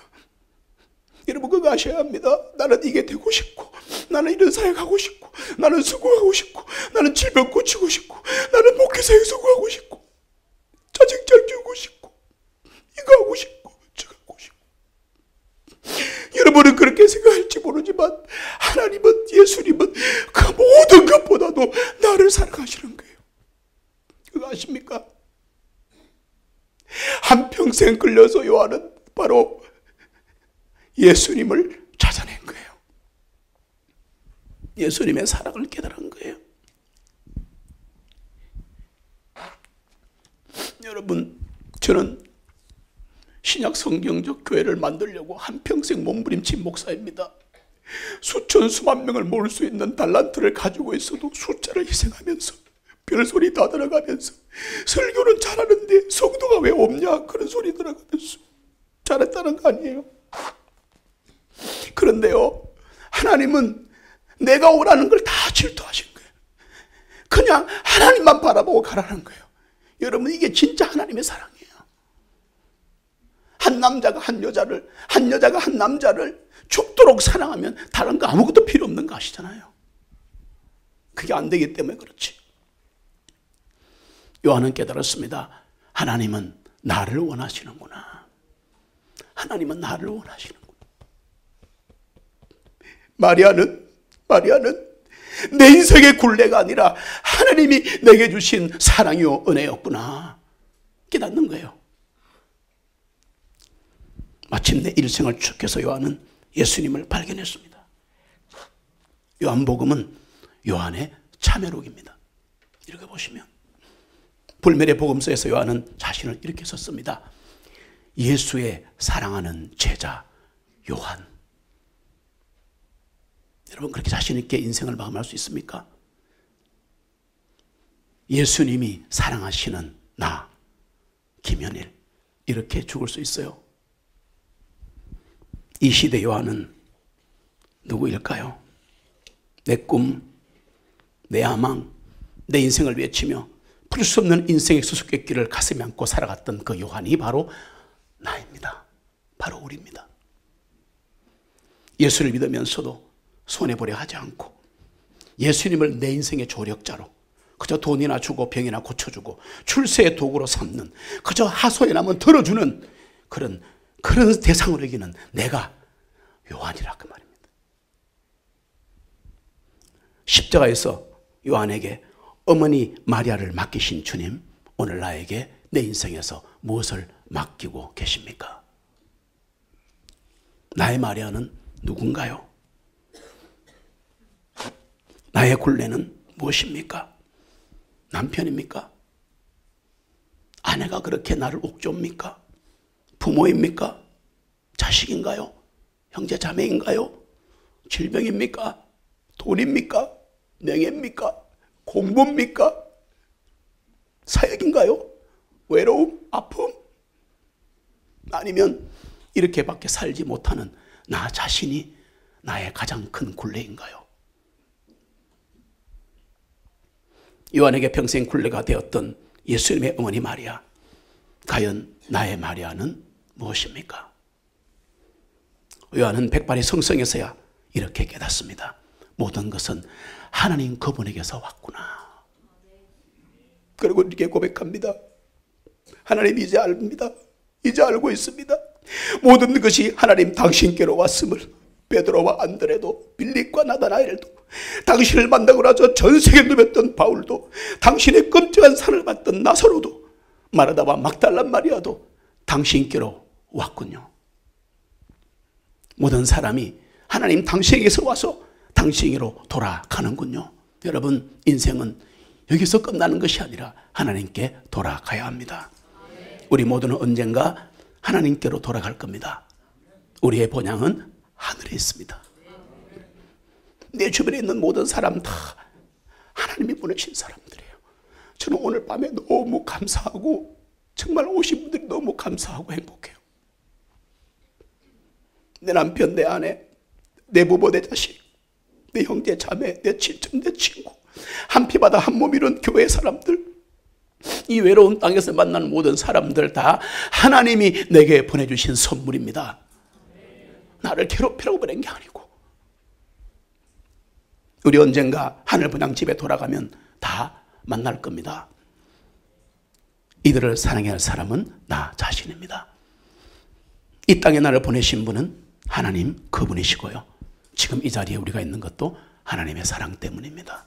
여러분 그거 아셔야 합니다. 나는 이게 되고 싶고, 나는 이런 사역하고 싶고, 나는 수고하고 싶고, 나는 질병 고치고 싶고, 나는 목회사에 수고하고 싶고, 자식 잘 키우고 싶고, 이거 하고 싶고, 저거 하고 싶고. 여러분은 그렇게 생각할지 모르지만 하나님은, 예수님은 그 모든 것보다도 나를 사랑하시는 거예요. 그거 아십니까? 한평생 끌려서 요한은 바로 예수님을 찾아낸 거예요. 예수님의 사랑을 깨달은 거예요. 여러분, 저는 신약 성경적 교회를 만들려고 한평생 몸부림친 목사입니다. 수천 수만 명을 모을 수 있는 달란트를 가지고 있어도 숫자를 희생하면서 별소리 다 들어가면서 설교는 잘하는데 성도가 왜 없냐 그런 소리 들어가면서 잘했다는 거 아니에요. 그런데요, 하나님은 내가 원하는 걸 다 질투하신 거예요. 그냥 하나님만 바라보고 가라는 거예요. 여러분, 이게 진짜 하나님의 사랑이에요. 한 남자가 한 여자를, 한 여자가 한 남자를 죽도록 사랑하면 다른 거 아무것도 필요 없는 거 아시잖아요. 그게 안 되기 때문에 그렇지. 요한은 깨달았습니다. 하나님은 나를 원하시는구나. 하나님은 나를 원하시는구나. 마리아는 내 인생의 굴레가 아니라 하나님이 내게 주신 사랑이요 은혜였구나 깨닫는 거예요. 마침내 일생을 축해서 요한은 예수님을 발견했습니다. 요한복음은 요한의 참회록입니다. 읽어보시면 불멸의 복음서에서 요한은 자신을 이렇게 썼습니다. 예수의 사랑하는 제자 요한. 여러분, 그렇게 자신 있게 인생을 마감할 수 있습니까? 예수님이 사랑하시는 나, 김현일, 이렇게 죽을 수 있어요? 이 시대 요한은 누구일까요? 내 꿈, 내 야망, 내 인생을 외치며 풀 수 없는 인생의 수수께끼를 가슴에 안고 살아갔던 그 요한이 바로 나입니다. 바로 우리입니다. 예수를 믿으면서도 손해보려 하지 않고 예수님을 내 인생의 조력자로 그저 돈이나 주고 병이나 고쳐주고 출세의 도구로 삼는, 그저 하소연 하면 들어주는 그런 대상으로 여기는 내가 요한이라 그 말입니다. 십자가에서 요한에게 어머니 마리아를 맡기신 주님, 오늘 나에게 내 인생에서 무엇을 맡기고 계십니까? 나의 마리아는 누군가요? 나의 굴레는 무엇입니까? 남편입니까? 아내가 그렇게 나를 옥죄옵니까? 부모입니까? 자식인가요? 형제 자매인가요? 질병입니까? 돈입니까? 명예입니까? 공부입니까? 사역인가요? 외로움? 아픔? 아니면 이렇게밖에 살지 못하는 나 자신이 나의 가장 큰 굴레인가요? 요한에게 평생 굴레가 되었던 예수님의 어머니 마리아, 과연 나의 마리아는 무엇입니까? 요한은 백발의 성성에서야 이렇게 깨닫습니다. 모든 것은 하나님 그분에게서 왔구나. 그리고 이렇게 고백합니다. 하나님 이제 압니다. 이제 알고 있습니다. 모든 것이 하나님 당신께로 왔음을. 베드로와 안드레도, 빌립과 나다나엘도, 당신을 만나고 나서 전 세계 누볐던 바울도, 당신의 끔찍한 산을 봤던 나사로도, 마르다와 막달라 마리아도 당신께로 왔군요. 모든 사람이 하나님 당신에게서 와서 당신에게로 돌아가는군요. 여러분, 인생은 여기서 끝나는 것이 아니라 하나님께 돌아가야 합니다. 우리 모두는 언젠가 하나님께로 돌아갈 겁니다. 우리의 본향은 하늘에 있습니다. 내 주변에 있는 모든 사람 다 하나님이 보내신 사람들이에요. 저는 오늘 밤에 너무 감사하고, 정말 오신 분들이 너무 감사하고 행복해요. 내 남편, 내 아내, 내 부모, 내 자식, 내 형제, 자매, 내 친척, 내 친구, 한 피바다 한 몸 이룬 교회 사람들, 이 외로운 땅에서 만난 모든 사람들 다 하나님이 내게 보내주신 선물입니다. 나를 괴롭히라고 보낸 게 아니고. 우리 언젠가 하늘 분양 집에 돌아가면 다 만날 겁니다. 이들을 사랑해야 할 사람은 나 자신입니다. 이 땅에 나를 보내신 분은 하나님 그분이시고요. 지금 이 자리에 우리가 있는 것도 하나님의 사랑 때문입니다.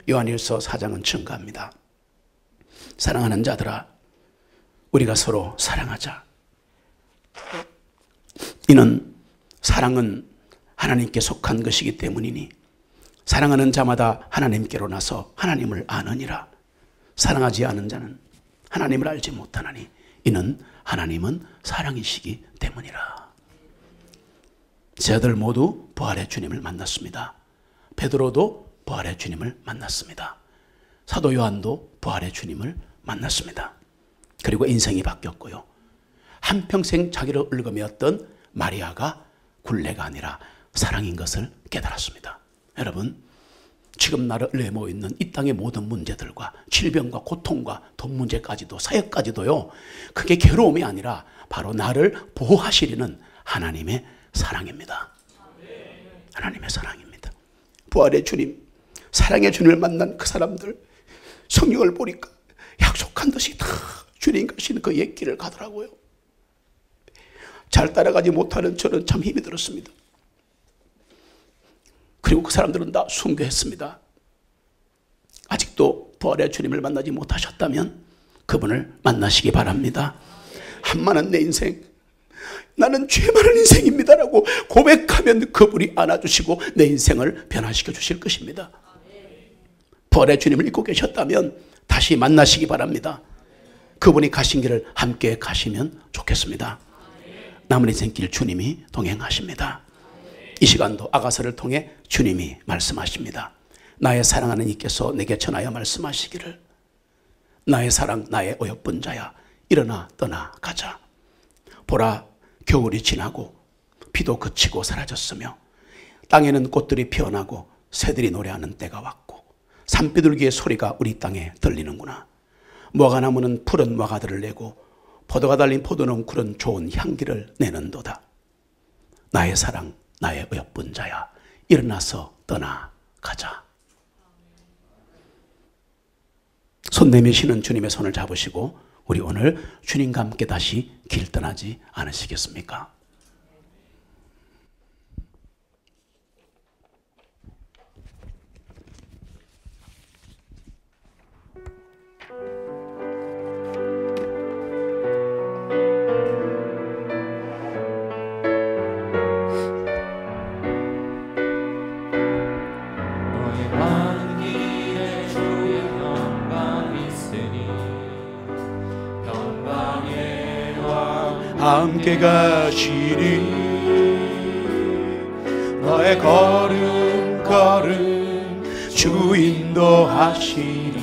요한일서 4장은 증가합니다. 사랑하는 자들아, 우리가 서로 사랑하자. 이는 사랑은 하나님께 속한 것이기 때문이니 사랑하는 자마다 하나님께로 나서 하나님을 아느니라. 사랑하지 않은 자는 하나님을 알지 못하나니 이는 하나님은 사랑이시기 때문이라. 제자들 모두 부활의 주님을 만났습니다. 베드로도 부활의 주님을 만났습니다. 사도 요한도 부활의 주님을 만났습니다. 그리고 인생이 바뀌었고요. 한평생 자기를 얽어매었던 마리아가 굴레가 아니라 사랑인 것을 깨달았습니다. 여러분, 지금 나를 얽어매고 있는 이 땅의 모든 문제들과 질병과 고통과 돈 문제까지도, 사역까지도요, 그게 괴로움이 아니라 바로 나를 보호하시려는 하나님의 사랑입니다. 하나님의 사랑입니다. 부활의 주님, 사랑의 주님을 만난 그 사람들, 성경을 보니까 약속한 듯이 다 주님 가시는 그 옛길을 가더라고요. 잘 따라가지 못하는 저는 참 힘이 들었습니다. 그리고 그 사람들은 다 순교했습니다. 아직도 부활의 주님을 만나지 못하셨다면 그분을 만나시기 바랍니다. 한많은 내 인생, 나는 죄 많은 인생입니다라고 고백하면 그분이 안아주시고 내 인생을 변화시켜 주실 것입니다. 부활의 주님을 믿고 계셨다면 다시 만나시기 바랍니다. 그분이 가신 길을 함께 가시면 좋겠습니다. 남은 인생길 주님이 동행하십니다. 이 시간도 아가서를 통해 주님이 말씀하십니다. 나의 사랑하는 이께서 내게 전하여 말씀하시기를 나의 사랑 나의 어여쁜 자야 일어나 떠나가자. 보라 겨울이 지나고 비도 그치고 사라졌으며 땅에는 꽃들이 피어나고 새들이 노래하는 때가 왔고 산비둘기의 소리가 우리 땅에 들리는구나. 무화과나무는 푸른 무화과들을 내고 포도가 달린 포도농쿨은 좋은 향기를 내는도다. 나의 사랑 나의 어여쁜 자야 일어나서 떠나가자. 손 내미시는 주님의 손을 잡으시고 우리 오늘 주님과 함께 다시 길 떠나지 않으시겠습니까? 함께 가시니 너의 걸음걸음 주 인도하시리.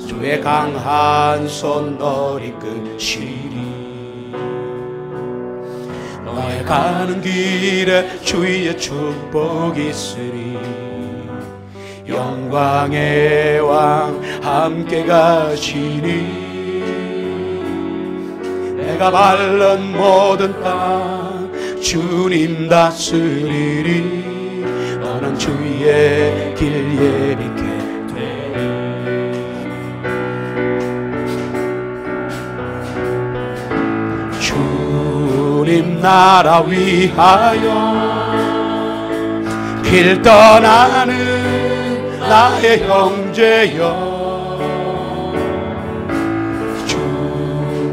주의 강한 손 너를 이끄시리. 너의 가는 길에 주의 축복이 있으리. 영광의 왕 함께 가시니 내가 밟는 모든 땅 주님 다스리리. 너는 주의 길 예비케 되리. 주님 나라 위하여 길 떠나는 나의 형제여,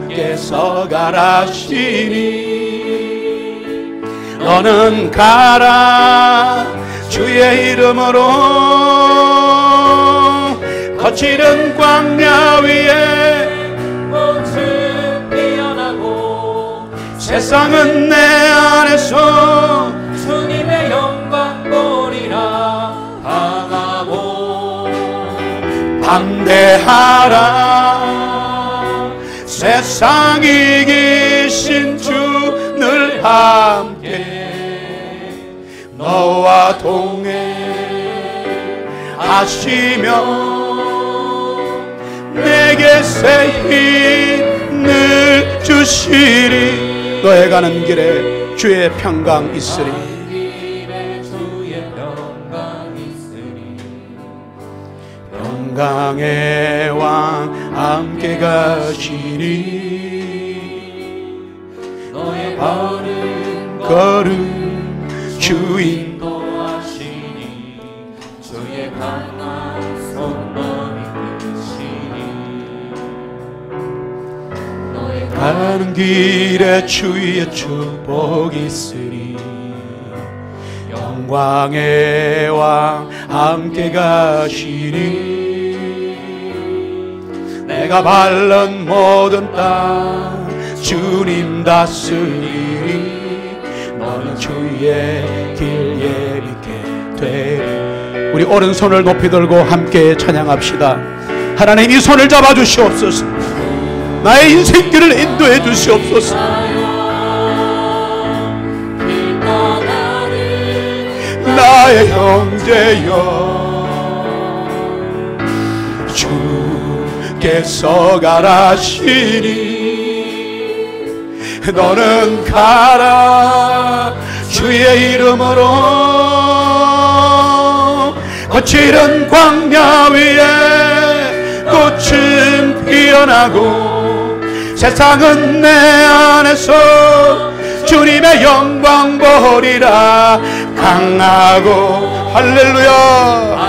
주께서 가라시니 너는 가라. 주의 이름으로 거칠은 광야 위에 꽃은 피어나고 세상은 내 안에서 주님의 영광 보리라. 강하고 담대하라. 세상 이기신 주 늘 함께 너와 동행하시며 내게 새 힘을 주시리. 너의 가는 길에 주의 평강 있으리. 영광의 왕 함께 가시리. 너의 걸음 주 인도하시니 주의 강한 손 너를 이끄시니. 너의 가는 길에 주의 축복이 있으리. 영광의 왕 함께 가시니 내가 밟는 모든 땅 주님 다스리리. 너는 주의 길 예비케 되리. 우리 오른손을 높이 들고 함께 찬양합시다. 하나님 이 손을 잡아 주시옵소서. 나의 인생길을 인도해 주시옵소서. 나의 형제여, 주께서 가라시니 너는 가라. 주의 이름으로 거칠은 광야 위에 꽃은 피어나고 세상은 내 안에서 주님의 영광 보리라. 강하고 할렐루야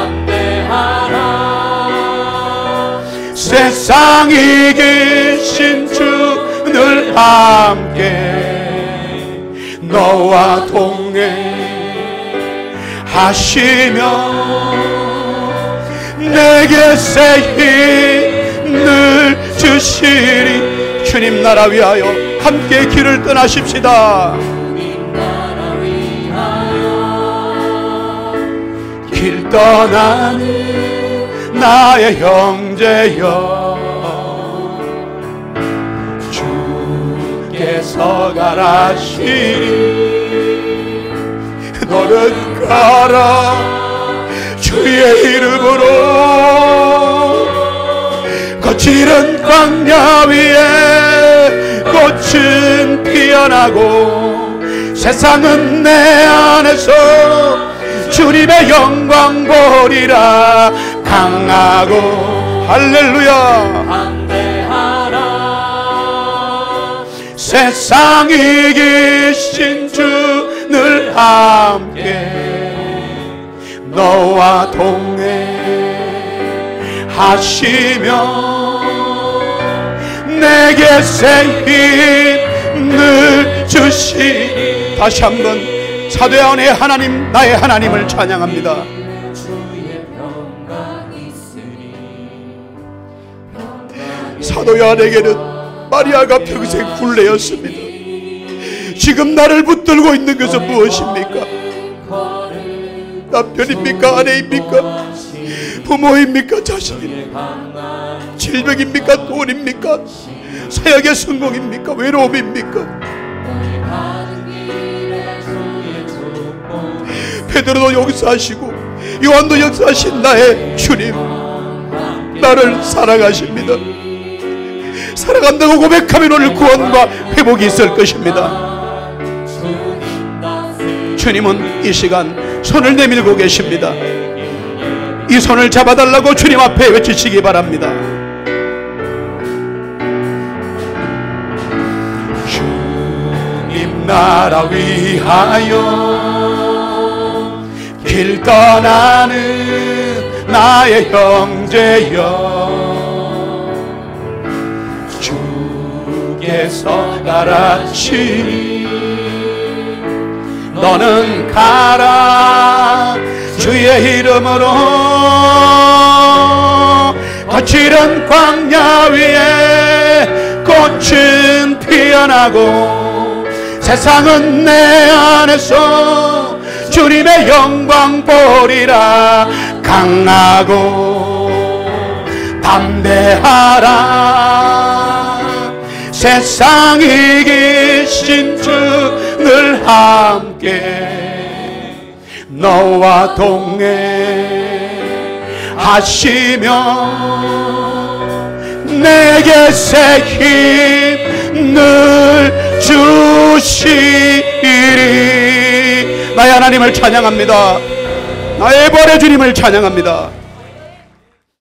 세상 이기신 주 늘 함께 너와 동행하시며 내게 새 힘을 주시리. 주님 나라 위하여 함께 길을 떠나십시다. 길 떠나는 나의 형제여, 주께서 가라시니 너는 가라 주의 이름으로 거칠은 광야 위에 꽃은 피어나고 세상은 내 안에서 주님의 영광 보리라 강하고 할렐루야 담대하라 세상 이기신 주 늘 함께 너와 동행하시며 내게 새 힘을 주시니 다시 한번 사도 안의 하나님 나의 하나님을 찬양합니다. 사도 요한에게는 마리아가 평생 굴레였습니다. 지금 나를 붙들고 있는 것은 무엇입니까? 남편입니까? 아내입니까? 부모입니까? 자식입니까? 질병입니까? 돈입니까? 사역의 성공입니까? 외로움입니까? 베드로도 역사하시고 요한도 역사하신 나의 주님, 나를 사랑하십니다. 사랑한다고 고백하면 오늘 구원과 회복이 있을 것입니다. 주님은 이 시간 손을 내밀고 계십니다. 이 손을 잡아달라고 주님 앞에 외치시기 바랍니다. 주님 나라 위하여 길 떠나는 나의 형제여 주께서 가라치니 너는 가라 주의 이름으로 거칠은 광야 위에 꽃은 피어나고 세상은 내 안에서 주님의 영광 보리라 강하고 담대하라 세상 이기신 주 늘 함께 너와 동행하시며 내게 새 힘을 주시리. 나의 하나님을 찬양합니다. 나의 벌의 주님을 찬양합니다.